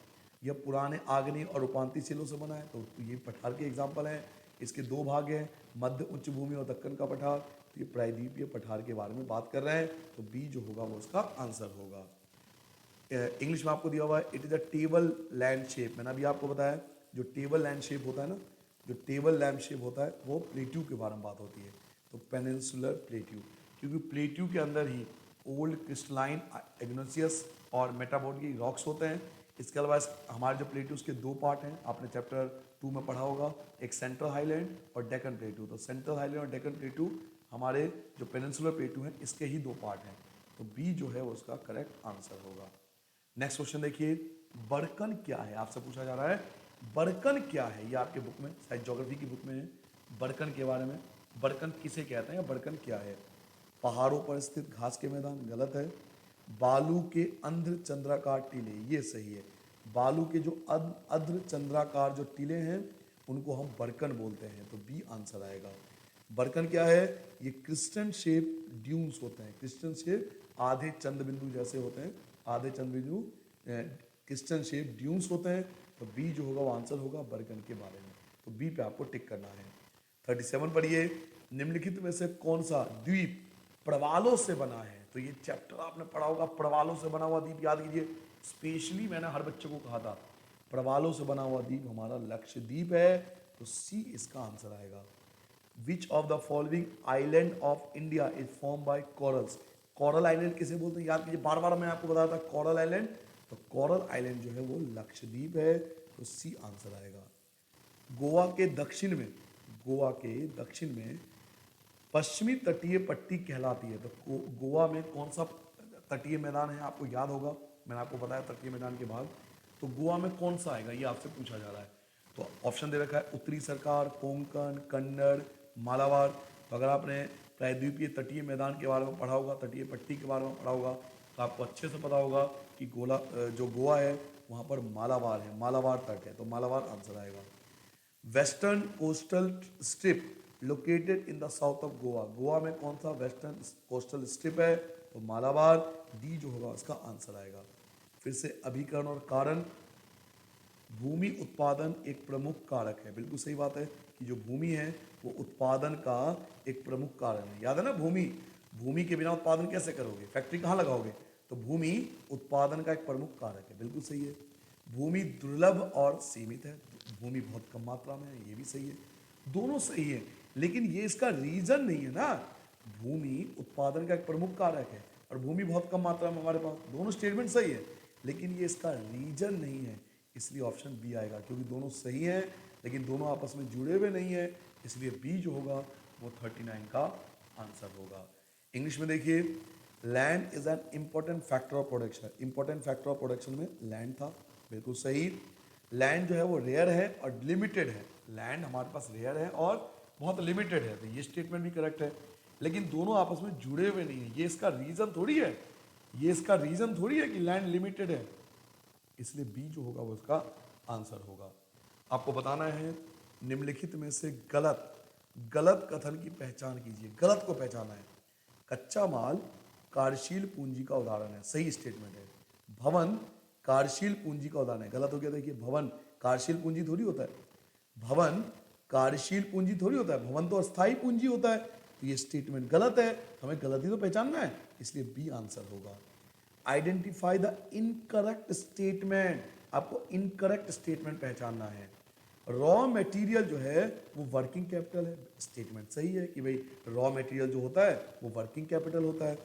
यह पुराने आग्नेय और उपांतीय शिलों से बना है। तो ये पठार के एग्जाम्पल हैं। इसके 2 भाग हैं, मध्य उच्च भूमि और दक्कन का पठार। तो ये प्रायद्वीपीय पठार के बारे में बात कर रहे हैं, तो बी जो होगा वो उसका आंसर होगा। इंग्लिश में आपको दिया हुआ है, it is a table land shape. मैंने अभी आपको बताया जो टेबल लैंड शेप होता है ना, जो टेबल लैंड शेप होता है वो प्लेट्यू के बारे में बात होती है। तो पेनिनसुलर प्लेट्यू, क्योंकि प्लेट्यू के अंदर ही ओल्ड क्रिस्टलाइन एग्नोसियस और मेटाबोर्गिक रॉक्स होते हैं। इसके अलावा हमारे जो प्लेट्यूज के 2 पार्ट हैं, आपने चैप्टर 2 में पढ़ा होगा, एक सेंट्रल हाईलैंड और डेक्कन प्लेट्यू। तो सेंट्रल हाईलैंड और डेक्कन प्लेट्यू हमारे जो पेनिनसुलर प्लेट्यू हैं इसके ही 2 पार्ट हैं। तो बी जो है वो उसका करेक्ट आंसर होगा। नेक्स्ट क्वेश्चन देखिए, बर्कन क्या है? आपसे पूछा जा रहा है बर्कन क्या है। ये आपके बुक में, शायद ज्योग्राफी की बुक में है, बर्कन के बारे में। बर्कन किसे कहते हैं या बर्कन क्या है? पहाड़ों पर स्थित घास के मैदान, गलत है। बालू के अंध्र चंद्राकार टीले, ये सही है। बालू के जो अर्ध चंद्राकार जो टीले हैं उनको हम बर्कन बोलते हैं, तो बी आंसर आएगा। बर्कन क्या है? ये क्रिस्टल शेप ड्यून्स होते हैं। क्रिस्टल शेप आधे चंद्र बिंदु जैसे होते हैं, आधे चंद्र बिंदु क्रिस्टल शेप ड्यून्स होते हैं। तो बी जो होगा वो आंसर होगा बर्कन के बारे में। तो बी पे आपको टिक करना है। 37 पढ़िए, निम्नलिखित में से कौन सा द्वीप प्रवालों से बना है? तो ये चैप्टर आपने पढ़ा होगा, प्रवालों से बना हुआ द्वीप याद कीजिए। स्पेशली मैंने हर बच्चे को कहा था प्रवालों से बना हुआ द्वीप हमारा लक्षद्वीप है, तो सी इसका आंसर आएगा। Which of the following island of India is form by corals? Coral island किसे बोलते हैं? याद कीजिए, बार बार मैं आपको बताया था कॉरल आइलैंड। तो कॉरल आइलैंड जो है वो लक्षद्वीप है, तो सी आंसर आएगा। गोवा के दक्षिण में गोवा के दक्षिण में पश्चिमी तटीय पट्टी कहलाती है। तो गोवा में कौन सा तटीय मैदान है आपको याद होगा, मैंने आपको बताया तटीय मैदान के भाग। तो गोवा में कौन सा आएगा ये आपसे पूछा जा रहा है। तो ऑप्शन दे रखा है उत्तरी सरकार, कोंकण, कन्नड़, मालाबार। तो अगर आपने प्रायद्वीपीय तटीय मैदान के बारे में पढ़ा होगा, तटीय पट्टी के बारे में पढ़ा होगा, तो आपको अच्छे से पता होगा कि जो गोवा है वहाँ पर मालाबार है, मालाबार तट है। तो मालाबार आंसर आएगा। Western coastal strip located in the south of Goa, Goa में कौन सा वेस्टर्न कोस्टल स्ट्रिप है? तो मालाबार, डी जो होगा उसका आंसर आएगा। फिर से अभिकरण और कारण, भूमि उत्पादन एक प्रमुख कारक है, बिल्कुल सही बात है कि जो भूमि है वो उत्पादन का एक प्रमुख कारण है। याद है ना, भूमि, भूमि के बिना उत्पादन कैसे करोगे, फैक्ट्री कहाँ लगाओगे? तो भूमि उत्पादन का एक प्रमुख कारक है, बिल्कुल सही है। भूमि दुर्लभ और सीमित है, भूमि बहुत कम मात्रा में है, ये भी सही है। दोनों सही है, लेकिन ये इसका रीजन नहीं है ना। भूमि उत्पादन का एक प्रमुख कारक है और भूमि बहुत कम मात्रा में हमारे पास, दोनों स्टेटमेंट सही है, लेकिन ये इसका रीजन नहीं है, इसलिए ऑप्शन बी आएगा। क्योंकि दोनों सही हैं लेकिन दोनों आपस में जुड़े हुए नहीं है, इसलिए बी जो होगा वो 39 का आंसर होगा। इंग्लिश में देखिए, land is an important factor of production, important factor of production में लैंड था, बिल्कुल सही। लैंड जो है वो रेयर है और लिमिटेड है, लैंड हमारे पास रेयर है और बहुत लिमिटेड है, तो ये स्टेटमेंट भी करेक्ट है। लेकिन दोनों आपस में जुड़े हुए नहीं है, ये इसका रीजन थोड़ी है, ये इसका रीजन थोड़ी है कि लैंड लिमिटेड है, इसलिए बी जो होगा वो उसका आंसर होगा। आपको बताना है निम्नलिखित में से गलत कथन की पहचान कीजिए, गलत को पहचाना है। कच्चा माल कार्यशील पूंजी का उदाहरण है, सही स्टेटमेंट है। भवन कार्यशील पूंजी का उदाहरण है, गलत हो गया। देखिए, भवन कार्यशील पूंजी थोड़ी होता है, भवन कार्यशील पूंजी थोड़ी होता है, भवन तो अस्थायी पूंजी होता है। तो ये स्टेटमेंट गलत है, हमें गलत ही तो पहचानना है, इसलिए बी आंसर होगा। आइडेंटिफाई द इनकरेक्ट स्टेटमेंट, आपको इनकरेक्ट स्टेटमेंट पहचानना है। रॉ मटेरियल जो है वो वर्किंग कैपिटल है, स्टेटमेंट सही है कि भाई रॉ मटेरियल जो होता है वो वर्किंग कैपिटल होता है।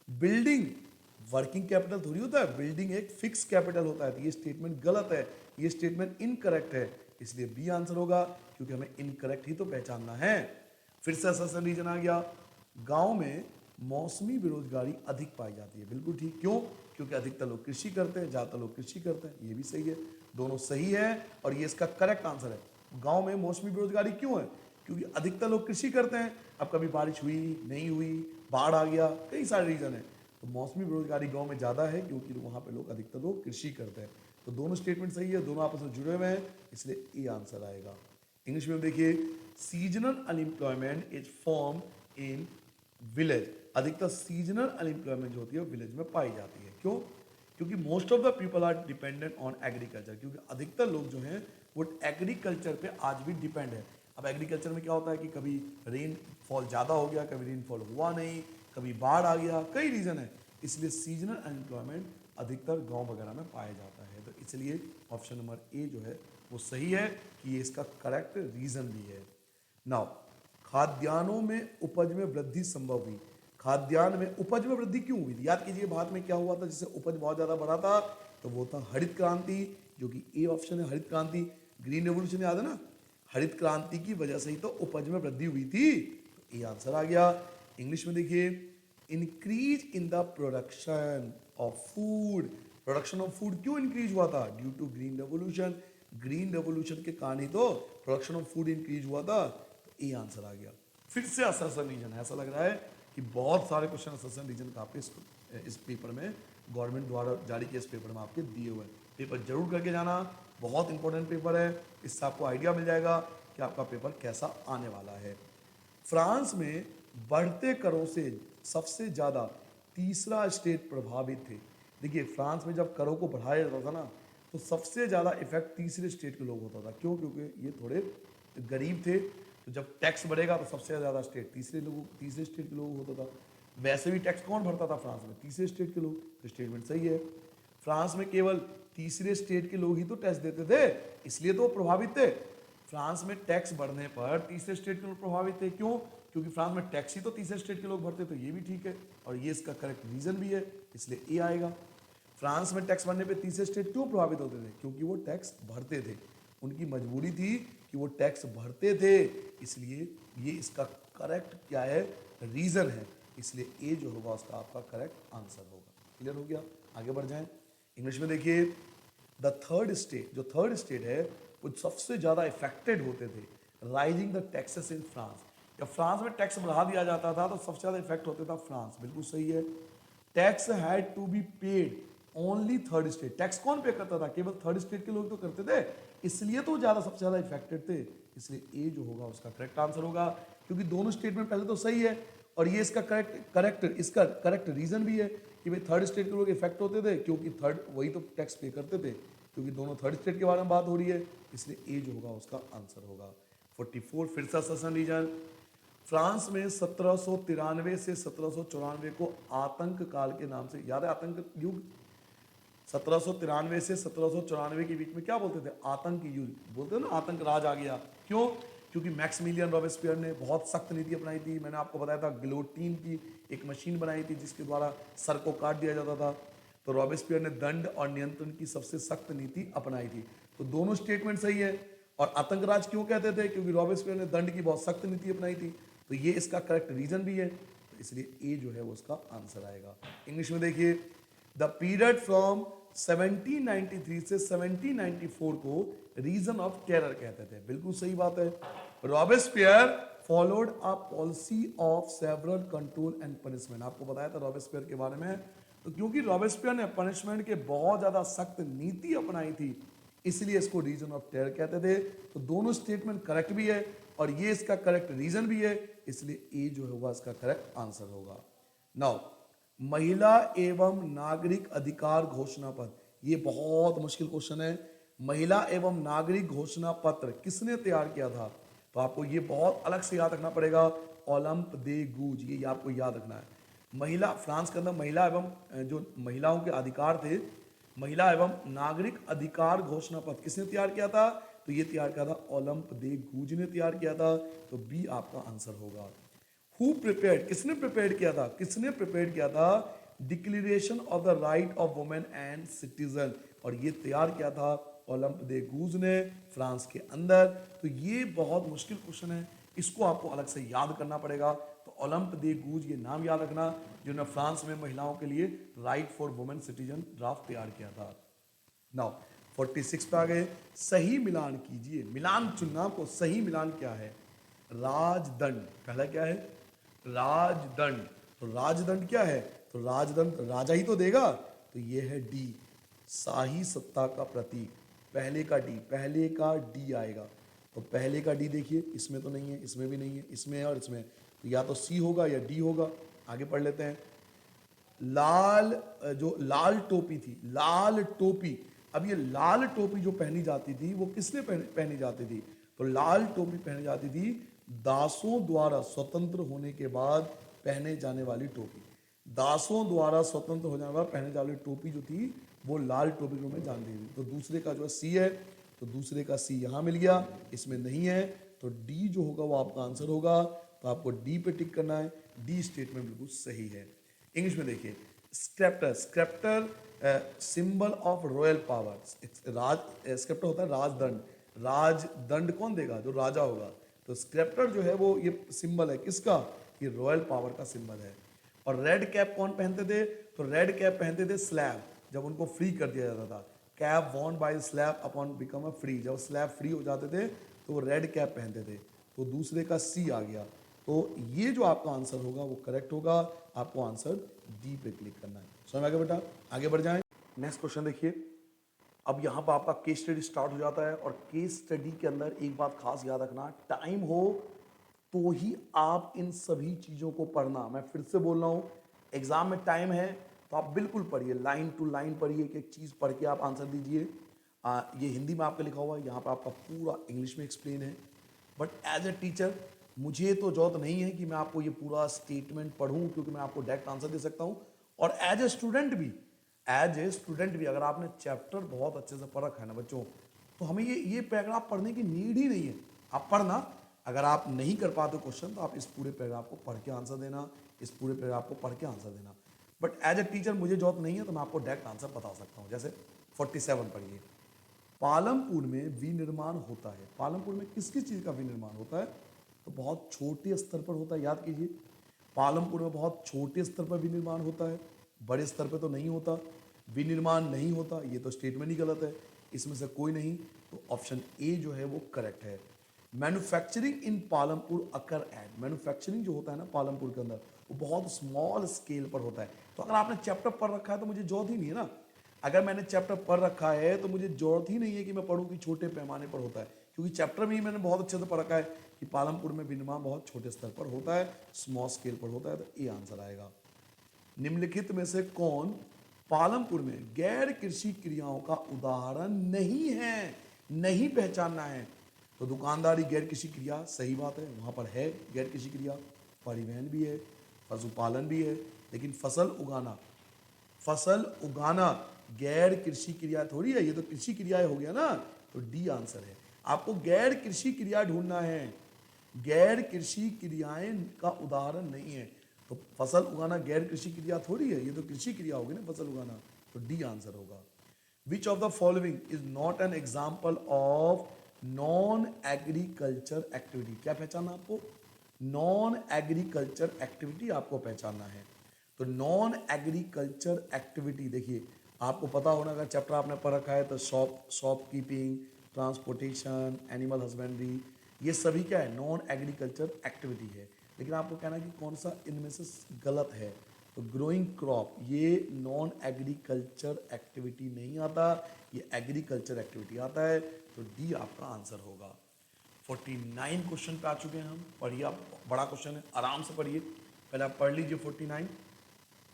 बिल्डिंग वर्किंग कैपिटल थोड़ी होता है, बिल्डिंग एक फिक्स कैपिटल होता है, तो ये स्टेटमेंट गलत है, ये स्टेटमेंट इनकरेक्ट है, इसलिए बी आंसर होगा, क्योंकि हमें इनकरेक्ट ही तो पहचानना है। फिर से असर्शन रीजन आ गया, गांव में मौसमी बेरोजगारी अधिक पाई जाती है, बिल्कुल ठीक। क्यों? क्योंकि अधिकतर लोग कृषि करते हैं, ज़्यादातर लोग कृषि करते हैं, ये भी सही है, दोनों सही है और ये इसका करेक्ट आंसर है। गांव में मौसमी बेरोजगारी क्यों है? क्योंकि अधिकतर लोग कृषि करते हैं। अब कभी बारिश हुई नहीं हुई, बाढ़ आ गया, कई सारे रीजन है, तो मौसमी बेरोजगारी गांव में ज़्यादा है क्योंकि वहाँ पे लोग अधिकतर लोग कृषि करते हैं। तो दोनों स्टेटमेंट सही है, दोनों आपस में जुड़े हुए हैं, इसलिए ए आंसर आएगा। इंग्लिश में देखिए, seasonal unemployment is form in village, अधिकतर सीजनल अनएम्प्लॉयमेंट जो होती है विलेज में पाई जाती है। क्यों? क्योंकि most of the people are dependent on agriculture, क्योंकि अधिकतर लोग जो हैं वो एग्रीकल्चर पे आज भी डिपेंड है। अब एग्रीकल्चर में क्या होता है कि कभी रेनफॉल ज़्यादा हो गया, कभी रेनफॉल हुआ नहीं, कभी बाढ़ आ गया, कई रीज़न है, इसलिए सीजनल अनएम्प्लॉयमेंट अधिकतर गांव वगैरह में पाया जाता है। तो इसलिए ऑप्शन नंबर ए जो है वो सही है कि ये इसका करेक्ट रीज़न भी है। नाउ, खाद्यान्नों में उपज में वृद्धि संभव हुई, खाद्यान्न में उपज में वृद्धि क्यों हुई? याद कीजिए भारत में क्या हुआ था जिससे उपज बहुत ज़्यादा बढ़ा था, तो वो था हरित क्रांति, जो कि ए ऑप्शन है, हरित क्रांति, ग्रीन रेवोल्यूशन, याद है ना, हरित क्रांति की वजह से ही तो उपज में वृद्धि हुई थी, तो ए आंसर आ गया। इंग्लिश में देखिए, increase in the production of food, production of food क्यों इंक्रीज हुआ था? Due to green revolution, green revolution के कारण ही तो प्रोडक्शन ऑफ फूड इंक्रीज हुआ था, तो ए आंसर आ गया। फिर से असर्शन रीजन, ऐसा लग रहा है कि बहुत सारे क्वेश्चन असर्शन रीजन का आपके इस पेपर में, गवर्नमेंट द्वारा जारी किए इस पेपर में आपके दिए हुए हैं। पेपर जरूर करके जाना, बहुत इंपॉर्टेंट पेपर है, इससे आपको आइडिया मिल जाएगा कि आपका पेपर कैसा आने वाला है। फ्रांस में बढ़ते करों से सबसे ज़्यादा तीसरा स्टेट प्रभावित थे। देखिए, फ्रांस में जब करों को बढ़ाया जाता था ना, तो सबसे ज़्यादा इफेक्ट तीसरे स्टेट के लोग होता था। क्यों? क्योंकि ये थोड़े गरीब थे, तो जब टैक्स बढ़ेगा तो सबसे ज़्यादा स्टेट तीसरे स्टेट के लोग होता था। वैसे भी टैक्स कौन भरता था फ्रांस में? तीसरे स्टेट के लोग, तो स्टेटमेंट सही है। फ्रांस में केवल तीसरे स्टेट के लोग ही तो टैक्स देते थे, इसलिए तो वो प्रभावित थे। फ्रांस में टैक्स बढ़ने पर तीसरे स्टेट के लोग प्रभावित थे। क्यों? क्योंकि फ्रांस में टैक्स ही तो तीसरे स्टेट के लोग भरते, तो ये भी ठीक है और ये इसका करेक्ट रीजन भी है, इसलिए ए आएगा। फ्रांस में टैक्स बढ़ने पे तीसरे स्टेट क्यों प्रभावित होते थे? क्योंकि वो टैक्स भरते थे, उनकी मजबूरी थी कि वो टैक्स भरते थे, इसलिए ये इसका करेक्ट क्या है, रीजन है, इसलिए ए जो होगा उसका आपका करेक्ट आंसर होगा। क्लियर हो गया? आगे बढ़ जाएं। इंग्लिश में देखिए, द थर्ड स्टेट, जो थर्ड स्टेट है वो सबसे ज्यादा इफेक्टेड होते थे rising the taxes in France. जब फ्रांस में टैक्स बढ़ा दिया जाता था तो सबसे ज्यादा इफेक्ट होता था फ्रांस। बिल्कुल सही है। Tax had to be paid only third state. Tax कौन पे करता था? केवल थर्ड स्टेट के लोग तो करते थे, इसलिए तो ज्यादा सबसे ज्यादा इफेक्टेड थे। इसलिए ए जो होगा उसका करेक्ट आंसर होगा, क्योंकि दोनों स्टेटमेंट पहले तो सही है और ये इसका करेक्ट रीजन भी है कि भाई थर्ड स्टेट के लोग इफेक्ट होते थे, क्योंकि थर्ड वही तो टैक्स पे करते थे, क्योंकि दोनों थर्ड स्टेट के बारे में बात हो रही है, इसलिए ए जो होगा उसका आंसर होगा। 44 फिर से सेशन रीजन। फ्रांस में 1793 से 1794 को आतंक काल के नाम से, याद है आतंक युग? 1793 से 1794 के बीच में क्या बोलते थे? आतंक युग बोलते थे ना, आतंक राज आ गया। क्यों? क्योंकि मैक्सिमिलियन रॉबेस्पियर ने बहुत सख्त नीति अपनाई थी। मैंने आपको बताया था गिलोटीन की एक मशीन बनाई थी जिसके द्वारा सर को काट दिया जाता था। तो रॉबेस्पियर ने दंड और नियंत्रण की सबसे सख्त नीति अपनाई थी। तो दोनों स्टेटमेंट सही है। और आतंक राज क्यों कहते थे? क्योंकि रॉबेस्पियर ने दंड की बहुत सख्त नीति अपनाई थी। तो ये इसका करेक्ट रीजन भी है, तो इसलिए ए जो है वो उसका आंसर आएगा। इंग्लिश में देखिए, द पीरियड फ्रॉम 1793 से 1794 को रीजन ऑफ टेरर कहते थे। बिल्कुल सही बात है। Robespierre followed a policy of several control and punishment. आपको बताया था रॉबेस्पियर के बारे में, तो क्योंकि रॉबेस्पियर ने पनिशमेंट के बहुत ज्यादा सख्त नीति अपनाई थी, इसलिए इसको रीजन ऑफ टेरर कहते थे। तो दोनों स्टेटमेंट करेक्ट भी है और ये इसका करेक्ट रीजन भी है, इसलिए ए जो होगा इसका करेक्ट आंसर होगा। नाउ, महिला एवं नागरिक अधिकार घोषणा पत्र, ये बहुत मुश्किल क्वेश्चन है। महिला एवं नागरिक घोषणा पत्र किसने तैयार किया था? तो आपको ये बहुत अलग से याद रखना पड़ेगा, ओलंप दे गूज, ये आपको याद रखना है। महिला, फ्रांस के अंदर महिला एवं जो महिलाओं के अधिकार थे, महिला एवं नागरिक अधिकार घोषणा पत्र किसने तैयार किया था? तो ये तैयार किया था ओलंप दे गूज ने तैयार किया था। तो बी आपका आंसर होगा। हु प्रिपेयर्ड, किसने प्रिपेयर किया था? किसने प्रिपेयर किया था declaration of the right of women and citizen? और ये तैयार किया था ओलंप दे गूज ने फ्रांस के अंदर। तो ये बहुत मुश्किल क्वेश्चन है, इसको आपको अलग से याद करना पड़ेगा। तो ओलंप दे गूज ये नाम याद रखना, जिन्होंने फ्रांस में महिलाओं के लिए right for women citizen draft तैयार किया था। नाउ 46 पे आ गए। सही मिलान कीजिए। मिलान चुनना आपको, सही मिलान क्या है? राजदंड। पहला क्या है? राजदंड। तो राजदंड क्या है? तो राजदंड राजा ही तो देगा, तो ये है डी, शाही सत्ता का प्रतीक। पहले का डी, पहले का डी आएगा। तो पहले का डी देखिए, इसमें तो नहीं है, इसमें भी नहीं है, इसमें है और इसमें, तो या तो सी होगा या डी होगा। आगे पढ़ लेते हैं। लाल, जो लाल टोपी थी, लाल टोपी, अब ये लाल टोपी जो पहनी जाती थी वो किसने पहनी जाती थी? तो लाल टोपी पहनी जाती थी दासों द्वारा स्वतंत्र होने के बाद पहने जाने वाली टोपी। दासों द्वारा स्वतंत्र हो जाने के बाद पहने जाने वाली टोपी जो थी वो लाल टोपी को मैं जानती थी। तो दूसरे का जो सी है, तो दूसरे का सी यहाँ मिल गया, इसमें नहीं है, तो डी जो होगा वो आपका आंसर होगा। तो आपको डी पे टिक करना है, डी स्टेटमेंट बिल्कुल सही है। इंग्लिश में देखिए, स्क्रेप्टर, स्क्रेप्टर सिंबल ऑफ रॉयल पावर। राज, स्क्रेप्टर होता है राजदंड। राजदंड कौन देगा? जो राजा होगा। तो स्क्रेप्टर जो है वो ये सिंबल है किसका? ये रॉयल पावर का सिंबल है। और रेड कैप कौन पहनते थे? तो रेड कैप पहनते थे स्लैब, जब उनको फ्री कर दिया जाता था। Cap won by slab upon become a free, जब स्लैब फ्री हो जाते थे तो वो रेड कैप पहनते थे। तो दूसरे का सी आ गया। तो ये जो आपका आंसर होगा वो करेक्ट होगा। आपको आंसर डी पे क्लिक करना है। समझ आ गया बेटा? आगे बढ़ जाएं। नेक्स्ट क्वेश्चन देखिए। अब यहाँ पर आपका केस स्टडी स्टार्ट हो जाता है और केस स्टडी के अंदर एक बात खास याद रखना, टाइम हो तो ही आप इन सभी चीज़ों को पढ़ना। मैं फिर से बोल रहा हूँ, एग्जाम में टाइम है तो आप बिल्कुल पढ़िए, लाइन टू लाइन पढ़िए, एक एक चीज़ पढ़ के आप आंसर दीजिए। ये हिंदी में आपका लिखा हुआ है, यहाँ पर आपका पूरा इंग्लिश में एक्सप्लेन है। बट एज ए टीचर मुझे तो जरूरत नहीं है कि मैं आपको ये पूरा स्टेटमेंट पढ़ूं, क्योंकि मैं आपको डायरेक्ट आंसर दे सकता हूं। और एज ए स्टूडेंट भी, अगर आपने चैप्टर बहुत अच्छे से पढ़ रखा है ना बच्चों, तो हमें ये पैराग्राफ पढ़ने की नीड ही नहीं है। आप पढ़ना, अगर आप नहीं कर पाते क्वेश्चन तो आप इस पूरे पैराग्राफ को पढ़ के आंसर देना, इस पूरे पैराग्राफ को पढ़ के आंसर देना। बट एज ए टीचर मुझे जरूरत नहीं है, तो मैं आपको डायरेक्ट आंसर बता सकता हूँ। जैसे 47 पढ़िए, पालमपुर में विनिर्माण होता है। पालमपुर में किस किस चीज़ का विनिर्माण होता है? तो बहुत छोटे स्तर पर होता है, याद कीजिए। पालमपुर में बहुत छोटे स्तर पर विनिर्माण होता है, बड़े स्तर पर तो नहीं होता। विनिर्माण नहीं होता, ये तो स्टेटमेंट ही गलत है, इसमें से कोई नहीं। तो ऑप्शन ए जो है वो करेक्ट है। Manufacturing in Palampur occur at, manufacturing जो होता है ना पालमपुर के अंदर, वो बहुत स्मॉल स्केल पर होता है। तो अगर आपने चैप्टर पढ़ रखा है तो मुझे जरूरत ही नहीं है ना, अगर मैंने चैप्टर पढ़ रखा है तो मुझे जरूरत ही नहीं है कि मैं पढ़ूं कि छोटे पैमाने पर होता है, क्योंकि चैप्टर में ही मैंने बहुत अच्छे से पढ़ रखा है कि पालमपुर में विनिर्माण बहुत छोटे स्तर पर होता है, स्मॉल स्केल पर होता है। तो ए आंसर आएगा। निम्नलिखित में से कौन पालमपुर में गैर कृषि क्रियाओं का उदाहरण नहीं है, नहीं पहचानना है? तो दुकानदारी गैर कृषि क्रिया, सही बात है, वहां पर है गैर कृषि क्रिया। परिवहन भी है, पशुपालन भी है, लेकिन फसल उगाना गैर कृषि क्रिया थोड़ी है, ये तो कृषि क्रिया हो गया ना। तो डी आंसर है। आपको गैर कृषि क्रिया ढूंढना है, गैर कृषि क्रियाएं का उदाहरण नहीं है। तो फसल उगाना गैर कृषि क्रिया थोड़ी है, ये तो कृषि क्रिया होगी ना फसल उगाना। तो डी आंसर होगा। विच of the following is not an example of non agriculture activity? क्या पहचानना आपको? नॉन एग्रीकल्चर एक्टिविटी आपको पहचानना है। तो नॉन एग्रीकल्चर एक्टिविटी, देखिए आपको पता होना, अगर चैप्टर आपने पढ़ रखा है तो शॉपकीपिंग, ट्रांसपोर्टेशन, एनिमल हस्बेंड्री, ये सभी क्या है? नॉन एग्रीकल्चर एक्टिविटी है। लेकिन आपको कहना है कि कौन सा इनमें से गलत है। तो ग्रोइंग क्रॉप ये नॉन एग्रीकल्चर एक्टिविटी नहीं आता, ये एग्रीकल्चर एक्टिविटी आता है। तो डी आपका आंसर होगा। 49 क्वेश्चन पे आ चुके हैं हम। पढ़िए, आप बड़ा क्वेश्चन है, आराम से पढ़िए। पहले आप पढ़ लीजिए 49।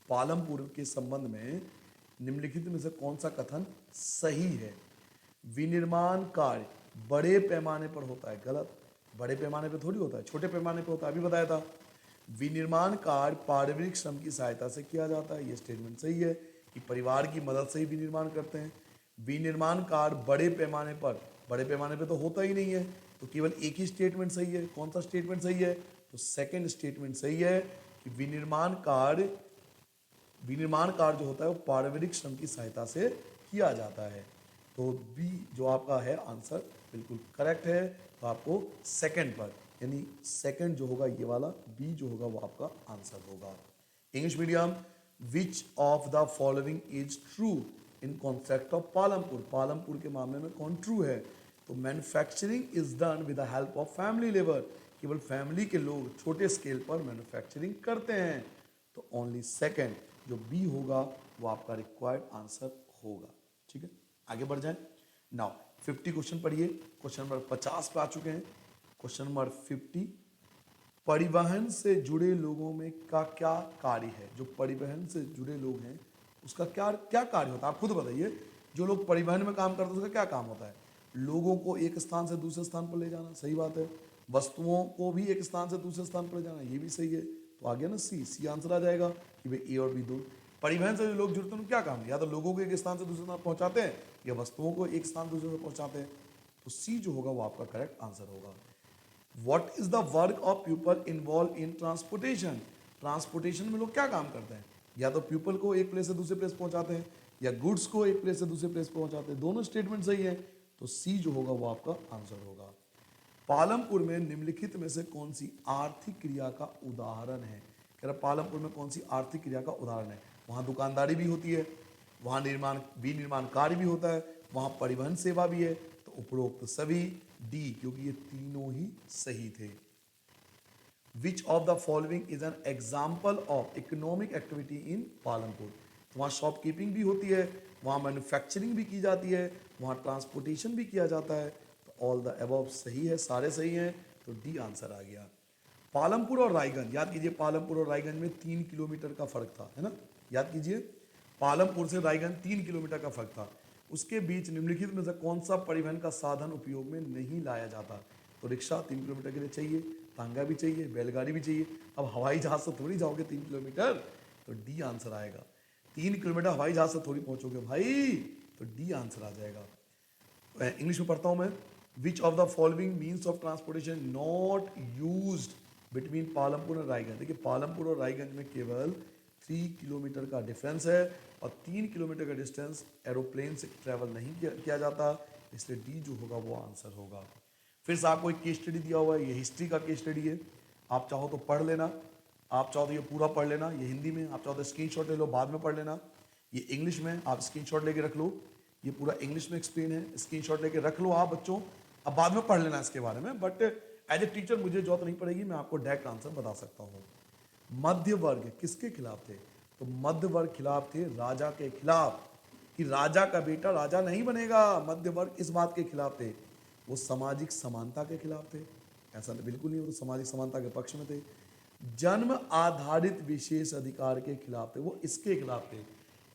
पालमपुर के संबंध में निम्नलिखित में से कौन सा कथन सही है? विनिर्माण कार्य बड़े पैमाने पर होता है, गलत। बड़े पैमाने पर थोड़ी होता है, छोटे पैमाने पर होता है, अभी बताया था। विनिर्माण कार्य पारिवारिक श्रम की सहायता से किया जाता है, ये स्टेटमेंट सही है कि परिवार की मदद से ही विनिर्माण करते हैं। विनिर्माण कार्य बड़े पैमाने पर तो होता ही नहीं है, तो केवल एक ही स्टेटमेंट सही है। कौन सा स्टेटमेंट सही है? तो सेकंड स्टेटमेंट सही है कि विनिर्माण कार्य जो होता है वो पारिवारिक श्रम की सहायता से किया जाता है। तो बी जो आपका है आंसर बिल्कुल करेक्ट है। तो आपको सेकंड पर, यानी सेकंड जो होगा ये वाला बी जो होगा वो आपका आंसर होगा। English medium, which of the following is true in concept of Palampur? Palampur के मामले में कौन ट्रू है? तो manufacturing is done with the help of family labour, केवल फैमिली के लोग छोटे स्केल पर मैन्युफैक्चरिंग करते हैं। तो ओनली सेकंड जो बी होगा वो आपका रिक्वायर्ड आंसर होगा। ठीक है, आगे बढ़ जाएं। नाउ 50 क्वेश्चन पढ़िए। क्वेश्चन नंबर 50 पे आ चुके हैं। क्वेश्चन नंबर 50, परिवहन से जुड़े लोगों में का क्या कार्य है? जो परिवहन से जुड़े लोग हैं उसका क्या क्या कार्य होता है? आप खुद बताइए, जो लोग परिवहन में काम करते हैं उसका क्या काम होता है? लोगों को एक स्थान से दूसरे स्थान पर ले जाना, सही बात है। वस्तुओं को भी एक स्थान से दूसरे स्थान पर ले जाना, ये भी सही है। तो आ गया ना सी आंसर आ जाएगा कि भाई ए और बी दो। परिवहन से जो लोग जुड़ते हैं क्या काम है? या तो लोगों को एक स्थान से दूसरे स्थान पहुंचाते हैं या वस्तुओं को एक स्थान दूसरे से पहुंचाते हैं। तो सी जो होगा वो आपका करेक्ट आंसर होगा। What is the work of people involve in transportation? Transportation में लोग क्या काम करते हैं? या तो पीपल को एक प्लेस से दूसरे प्लेस पहुंचाते हैं या गुड्स को एक प्लेस से दूसरे प्लेस पहुंचाते हैं। दोनों स्टेटमेंट सही है। तो सी जो होगा वो आपका आंसर होगा। पालमपुर में निम्नलिखित में से कौन सी आर्थिक क्रिया का उदाहरण है? कह रहा पालमपुर में कौन सी आर्थिक क्रिया का उदाहरण है? वहाँ दुकानदारी भी होती है, वहाँ विनिर्माण कार्य भी होता है, वहाँ परिवहन सेवा भी है। तो उपरोक्त सभी डी, क्योंकि ये तीनों ही सही थे। विच of the following is an example of economic activity in Palampur? तो वहाँ शॉपकीपिंग भी होती है, वहाँ मैन्युफैक्चरिंग भी की जाती है, वहाँ ट्रांसपोर्टेशन भी किया जाता है। तो ऑल द अबव सही है, सारे सही हैं। तो डी आंसर आ गया। पालमपुर और रायगंज, याद कीजिए पालमपुर और रायगंज में 3 किलोमीटर का फर्क था, है ना? याद कीजिए पालमपुर से रायगंज 3 किलोमीटर का फर्क था। उसके बीच निम्नलिखित में से कौन सा परिवहन का साधन उपयोग में नहीं लाया जाता? तो रिक्शा 3 किलोमीटर के लिए चाहिए, तांगा भी चाहिए, बैलगाड़ी भी चाहिए। अब हवाई जहाज से थोड़ी जाओगे 3 किलोमीटर। तो डी आंसर आएगा। 3 किलोमीटर हवाई जहाज से थोड़ी पहुंचोगे भाई। तो डी आंसर आ जाएगा। इंग्लिश में पढ़ता हूं मैं। विच of the following means of transportation not used between Palampur और रायगंज? देखिए पालमपुर और रायगंज में केवल 3 किलोमीटर का डिफरेंस है और 3 किलोमीटर का डिस्टेंस एरोप्लेन से ट्रैवल नहीं किया जाता, इसलिए डी जो होगा वो आंसर होगा। फिर से आपको एक केस स्टडी दिया हुआ है, ये हिस्ट्री का केस स्टडी है, आप चाहो तो पढ़ लेना, आप चाहो तो ये पूरा पढ़ लेना, ये हिंदी में, आप चाहो तो स्क्रीनशॉट ले लो बाद में पढ़ लेना। ये इंग्लिश में, आप स्क्रीनशॉट लेके रख लो, ये पूरा इंग्लिश में एक्सप्लेन है, स्क्रीनशॉट लेके रख लो आप बच्चों, अब बाद में पढ़ लेना इसके बारे में, बट एज ए टीचर मुझे जरूरत नहीं पड़ेगी, मैं आपको डायरेक्ट आंसर बता सकता हूँ। मध्य वर्ग किसके खिलाफ थे? तो मध्य वर्ग खिलाफ थे राजा के खिलाफ, कि राजा का बेटा राजा नहीं बनेगा। मध्य वर्ग इस बात के खिलाफ थे। वो सामाजिक समानता के खिलाफ थे, ऐसा बिल्कुल नहीं, वो तो सामाजिक समानता के पक्ष में थे। जन्म आधारित विशेष अधिकार के खिलाफ थे, वो इसके खिलाफ थे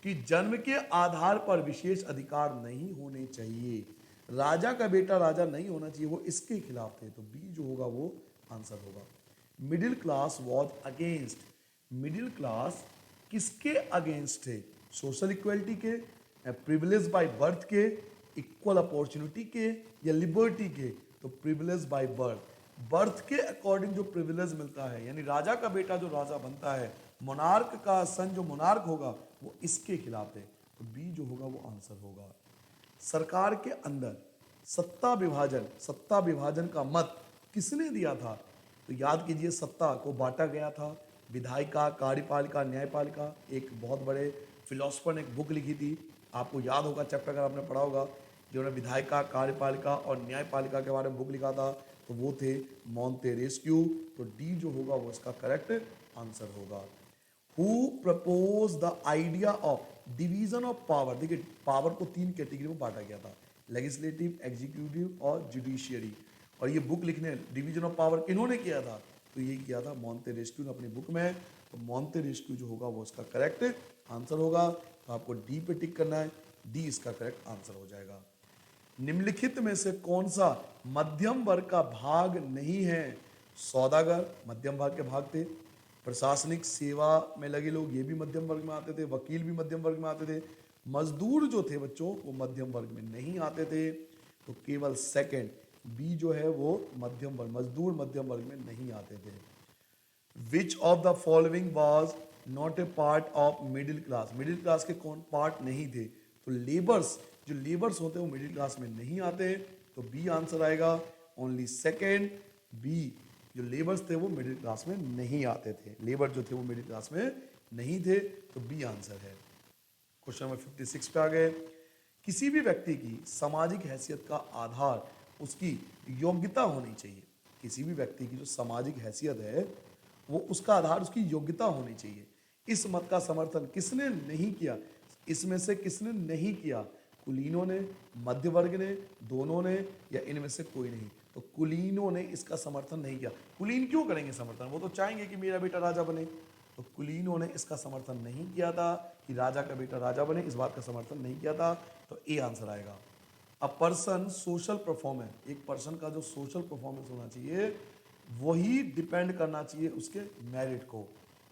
कि जन्म के आधार पर विशेष अधिकार नहीं होने चाहिए, राजा का बेटा राजा नहीं होना चाहिए, वो इसके खिलाफ थे। तो बी जो होगा वो आंसर होगा। Middle class was against, middle class किसके अगेंस्ट थे? सोशल इक्वलिटी के, प्रिविलेज बाय बर्थ के, इक्वल अपॉर्चुनिटी के, या लिबर्टी के? तो प्रिविलेज बाय बर्थ, बर्थ के अकॉर्डिंग जो प्रिविलेज मिलता है, यानी राजा का बेटा जो राजा बनता है, मोनार्क का सन जो मोनार्क होगा, वो इसके खिलाफ है। तो बी जो होगा वो आंसर होगा। सरकार के अंदर सत्ता विभाजन का मत किसने दिया था? तो याद कीजिए, सत्ता को बांटा गया था, विधायिका, कार्यपालिका, न्यायपालिका। एक बहुत बड़े फिलोसफर ने एक बुक लिखी थी, आपको याद होगा चैप्टर अगर आपने पढ़ा होगा, जिन्होंने विधायिका, कार्यपालिका और न्यायपालिका के बारे में बुक लिखा था, तो वो थे मॉन्टेस्क्यू। तो डी जो होगा वो इसका करेक्ट आंसर होगा। Who propose the idea of division of power? देखिए, पावर को 3 कैटेगरी में बांटा गया था, लेजिस्लेटिव, एग्जीक्यूटिव और जुडिशियरी। और ये बुक लिखने डिवीजन ऑफ पावर किन्होंने किया था? तो ये किया था मॉन्टेस्क्यू ने अपनी बुक में। तो मॉन्टेस्क्यू जो होगा वो इसका करेक्ट आंसर होगा। तो आपको डी पे टिक करना है, डी इसका करेक्ट आंसर हो जाएगा। निम्नलिखित में से कौन सा मध्यम वर्ग का भाग नहीं है? सौदागर मध्यम वर्ग के भाग थे, प्रशासनिक सेवा में लगे लोग ये भी मध्यम वर्ग में आते थे, वकील भी मध्यम वर्ग में आते थे, मजदूर जो थे बच्चों वो मध्यम वर्ग में नहीं आते थे। तो केवल सेकंड बी जो है वो मध्यम वर्ग, मजदूर मध्यम वर्ग में नहीं आते थे। विच of the following was not a part of middle class? Middle class के कौन पार्ट नहीं थे? तो लेबर्स, जो लेबर्स होते हैं वो मिडिल क्लास में नहीं आते, तो बी आंसर आएगा। ओनली सेकेंड बी, जो लेबर्स थे वो मिडिल क्लास में नहीं आते थे, लेबर जो थे वो मिडिल क्लास में नहीं थे, तो बी आंसर है। क्वेश्चन नंबर 56 पे आ गए। किसी भी व्यक्ति की सामाजिक हैसियत का आधार उसकी योग्यता होनी चाहिए। किसी भी व्यक्ति की जो सामाजिक हैसियत है वो उसका आधार उसकी योग्यता होनी चाहिए। इस मत का समर्थन किसने नहीं किया? इसमें से किसने नहीं किया? कुलीनों ने, मध्य वर्ग ने, दोनों ने, या इनमें से कोई नहीं? तो कुलीनों ने इसका समर्थन नहीं किया। कुलीन क्यों करेंगे समर्थन? वो तो चाहेंगे कि मेरा बेटा राजा बने। तो कुलीनों ने इसका समर्थन नहीं किया था कि राजा का बेटा राजा बने, इस बात का समर्थन नहीं किया था। तो ए आंसर आएगा। अ पर्सन सोशल परफॉर्मेंस, एक पर्सन का जो सोशल परफॉर्मेंस होना चाहिए वही डिपेंड करना चाहिए उसके मेरिट को।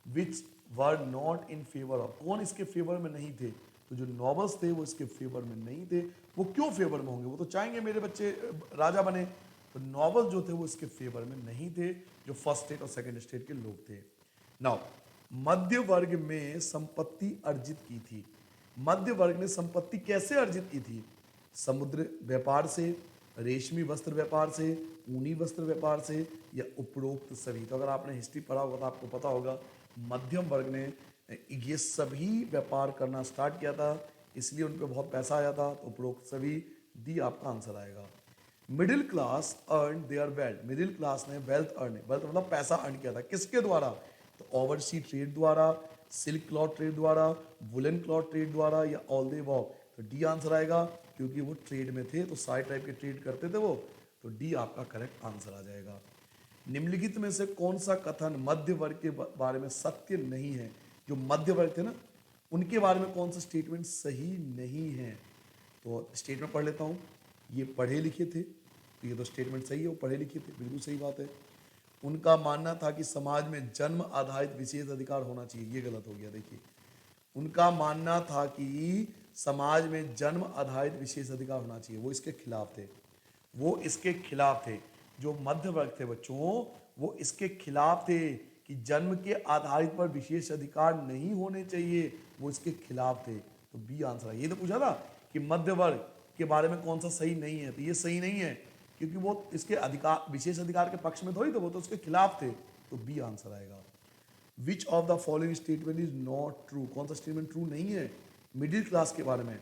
Which were not in favour of, कौन इसके फेवर में नहीं थे? तो जो नॉबल्स थे वो इसके फेवर में नहीं थे। वो क्यों फेवर में होंगे? वो तो चाहेंगे मेरे बच्चे राजा बने। तो नॉबल जो थे वो इसके फेवर में नहीं थे, जो फर्स्ट स्टेट और सेकंड स्टेट के लोग थे। नाउ मध्य वर्ग में संपत्ति अर्जित की थी। मध्य वर्ग ने संपत्ति कैसे अर्जित की थी? समुद्र व्यापार से, रेशमी वस्त्र व्यापार से, ऊनी वस्त्र व्यापार से, या उपरोक्त सभी। तो अगर आपने हिस्ट्री पढ़ा होगा तो आपको पता होगा मध्यम वर्ग ने ये सभी व्यापार करना स्टार्ट किया था, इसलिए उन पर बहुत पैसा आया था। तो उपरोक्त सभी, डी आपका आंसर आएगा। Middle class earn there wealth, middle class ने वेल्थ अर्न, वेल्थ मतलब पैसा अर्न किया था किसके द्वारा? तो ओवरसी ट्रेड द्वारा, सिल्क क्लॉथ ट्रेड द्वारा, वुलन क्लॉथ ट्रेड द्वारा, या ऑल द अबव। तो डी आंसर आएगा, क्योंकि वो ट्रेड में थे तो सारे टाइप के ट्रेड करते थे वो। तो डी आपका करेक्ट आंसर आ जाएगा। निम्नलिखित में से कौन सा कथन मध्य वर्ग के बारे में सत्य नहीं है? जो मध्य वर्ग थे ना उनके बारे में कौन सा स्टेटमेंट सही नहीं है? तो स्टेटमेंट पढ़ लेता हूँ। ये पढ़े लिखे थे, तो ये तो स्टेटमेंट सही है, वो पढ़े लिखे थे, बिल्कुल सही बात है। उनका मानना था कि समाज में जन्म आधारित विशेष अधिकार होना चाहिए, ये गलत हो गया। देखिए, उनका मानना था कि समाज में जन्म आधारित विशेष अधिकार होना चाहिए, वो इसके खिलाफ थे, वो इसके खिलाफ थे। जो मध्य वर्ग थे बच्चों वो इसके खिलाफ थे कि जन्म के आधारित पर विशेष अधिकार नहीं होने चाहिए, वो इसके खिलाफ थे। तो बी आंसर है। ये तो पूछा था कि मध्य वर्ग के बारे में कौन सा सही नहीं है, तो ये सही नहीं है क्योंकि वो इसके अधिकार, विशेष अधिकार के पक्ष में थोड़ी थे, वो तो उसके खिलाफ थे। तो बी आंसर आएगा। Which of the following statement is not true, कौन सा स्टेटमेंट ट्रू नहीं है मिडिल क्लास के बारे में?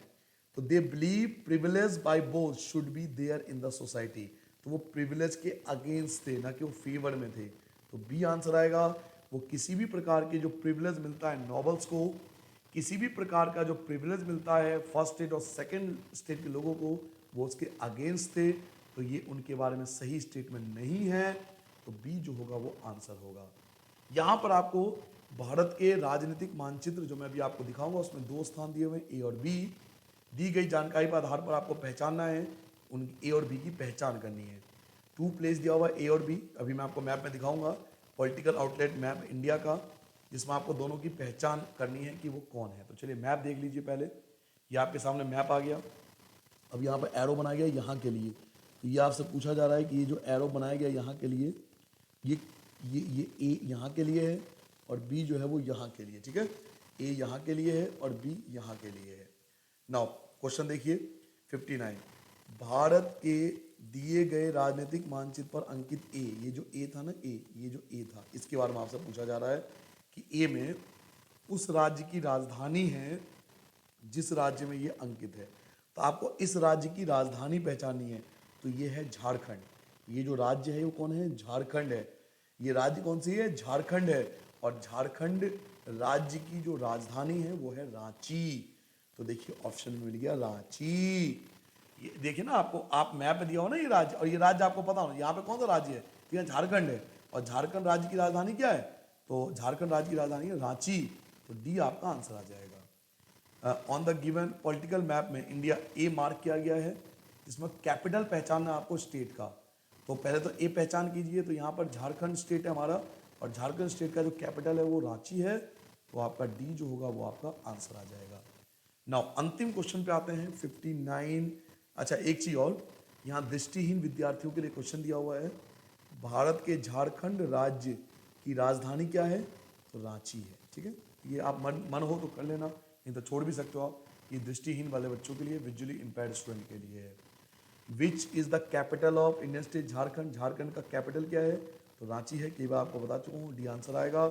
तो they believe privilege by both should be there in the society, तो वो प्रिविलेज के अगेंस्ट थे, ना कि वो फेवर में थे। तो बी आंसर आएगा। वो किसी भी प्रकार के जो प्रिविलेज मिलता है नॉबल्स को, किसी भी प्रकार का जो प्रिविलेज मिलता है फर्स्ट स्टेट और सेकंड स्टेट के लोगों को, वो उसके अगेंस्ट थे। तो ये उनके बारे में सही स्टेटमेंट नहीं है। तो बी जो होगा वो आंसर होगा। यहाँ पर आपको भारत के राजनीतिक मानचित्र जो मैं अभी आपको दिखाऊंगा उसमें दो स्थान दिए हुए हैं, ए और बी। दी गई जानकारी पर आधार पर आपको पहचानना है, उन ए और बी की पहचान करनी है। 2 प्लेस दिया हुआ है ए और बी। अभी मैं आपको मैप में दिखाऊंगा, पॉलिटिकल आउटलेट मैप इंडिया का, जिसमें आपको दोनों की पहचान करनी है कि वो कौन है। तो चलिए मैप देख लीजिए पहले। ये आपके सामने मैप आ गया। अब यहाँ पर एरो बनाया गया यहाँ के लिए। तो ये आपसे पूछा जा रहा है कि ये जो एरो बनाया गया यहाँ के लिए, ये ए यहाँ के लिए है और बी जो है वो यहाँ के लिए, ठीक है। ए यहाँ के लिए है और बी यहाँ के लिए है। नाउ क्वेश्चन देखिए 59, भारत के दिए गए राजनीतिक मानचित्र पर अंकित ए, ये जो ए था ना, ये जो ए था, इसके बारे में आपसे पूछा जा रहा है कि ए में उस राज्य की राजधानी है जिस राज्य में ये अंकित है। तो आपको इस राज्य की राजधानी पहचाननी है। तो ये है झारखंड। ये जो राज्य है वो कौन है? झारखंड है। ये राज्य कौन सी है? झारखंड है। और झारखंड राज्य की जो राजधानी है वो है रांची। तो देखिए ऑप्शन में मिल गया रांची। ये देखिए ना, आपको आप मैप में दिया हो ना ये राज्य, और ये राज्य आपको पता हो यहाँ पे कौन सा राज्य है? तो यहाँ झारखंड है। और झारखंड राज्य की राजधानी क्या है? तो झारखंड राज्य की राजधानी है रांची। तो डी आपका आंसर आ जाएगा। On the given political map में इंडिया ए मार्क किया गया है, जिसमें कैपिटल पहचानना है आपको स्टेट का। तो पहले तो ए पहचान कीजिए। तो यहाँ पर झारखंड स्टेट है हमारा, और झारखंड स्टेट का जो कैपिटल है वो रांची है। तो आपका डी जो होगा वो आपका आंसर आ जाएगा। नाउ अंतिम क्वेश्चन पे आते हैं 59। अच्छा एक चीज और, यहाँ दृष्टिहीन विद्यार्थियों के लिए क्वेश्चन दिया हुआ है, भारत के झारखंड राज्य की राजधानी क्या है? तो रांची है, ठीक है। ये आप मन हो तो कर लेना, नहीं तो छोड़ भी सकते हो आप। ये दृष्टिहीन वाले बच्चों के लिए, विजुअली इम्पेयर्ड स्टूडेंट के लिए है। Which is the capital of Indian state Jharkhand? Jharkhand का कैपिटल क्या है? तो रांची है। कई बार आपको बता चुका हूँ, डी आंसर आएगा।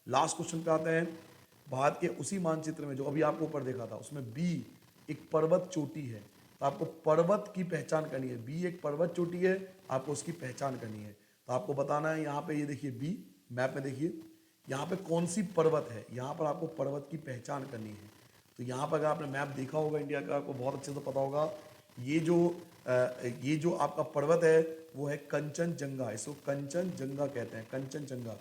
लास्ट क्वेश्चन पे आते हैं। भारत के उसी मानचित्र में जो अभी आपको ऊपर देखा था, उसमें बी एक पर्वत चोटी है। तो आपको पर्वत की पहचान करनी है। बी एक पर्वत चोटी है, आपको उसकी पहचान करनी है। तो आपको बताना है, यहाँ पे ये देखिए बी मैप में देखिए, यहाँ पे कौन सी पर्वत है, यहाँ पर आपको पर्वत की पहचान करनी है। तो यहाँ पर अगर आपने मैप देखा होगा इंडिया का, आपको बहुत अच्छे से पता होगा, ये जो आपका पर्वत है वो है कंचनजंगा। इसको कंचनजंगा कहते हैं, कंचनजंगा,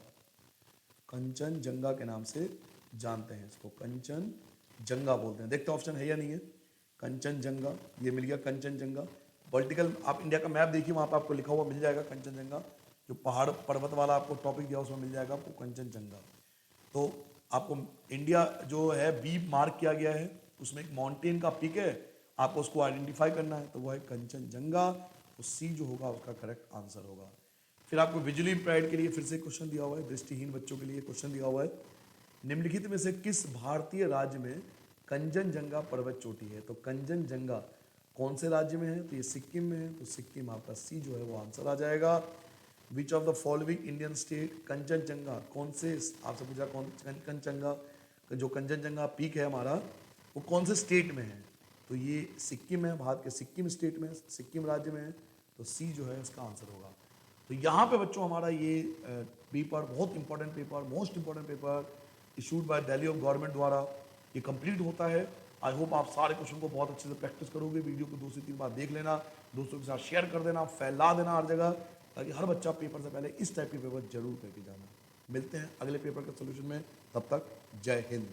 कंचनजंगा के नाम से जानते हैं इसको, कंचनजंगा बोलते हैं। देखते हैं ऑप्शन है या नहीं है। कंचनजंगा, ये मिल गया कंचनजंगा। पॉलिटिकल आप इंडिया का मैप देखिए, वहाँ पर आपको लिखा हुआ मिल जाएगा कंचनजंगा। जो पहाड़ पर्वत वाला आपको टॉपिक दिया उसमें मिल जाएगा आपको कंचनजंगा। तो आपको इंडिया जो है बी मार्क किया गया है, उसमें एक माउंटेन का पिक है, आपको उसको आइडेंटिफाई करना है। तो वो है कंचनजंगा। तो सी जो होगा उसका करेक्ट आंसर होगा। फिर आपको विजुअली इम्पेयर्ड के लिए फिर से क्वेश्चन दिया हुआ है, दृष्टिहीन बच्चों के लिए क्वेश्चन दिया हुआ है, निम्नलिखित में से किस भारतीय राज्य में कंचनजंगा पर्वत चोटी है? तो कंचनजंगा कौन से राज्य में है? तो ये सिक्किम में है। तो सिक्किम आपका सी जो है वो आंसर आ जाएगा। विच of the following Indian state Kanchenjunga, कौन से, आपसे पूछा कौन कंचनजंगा, जो कंचनजंगा पीक है हमारा वो कौन से स्टेट में है? तो ये सिक्किम है, भारत के सिक्किम स्टेट में, सिक्किम राज्य में है। तो सी जो है इसका आंसर होगा। तो यहाँ पे बच्चों हमारा ये पेपर, बहुत important paper, most important paper issued by Delhi of government द्वारा ये कंप्लीट होता है। आई होप आप सारे क्वेश्चन को बहुत अच्छे से प्रैक्टिस करोगे। वीडियो को 2 से 3 बार देख लेना, दोस्तों के साथ शेयर कर देना, फैला देना हर जगह, ताकि हर बच्चा पेपर से पहले इस टाइप के पेपर जरूर करके जाना। मिलते हैं अगले पेपर के सोल्यूशन में, तब तक जय हिंद।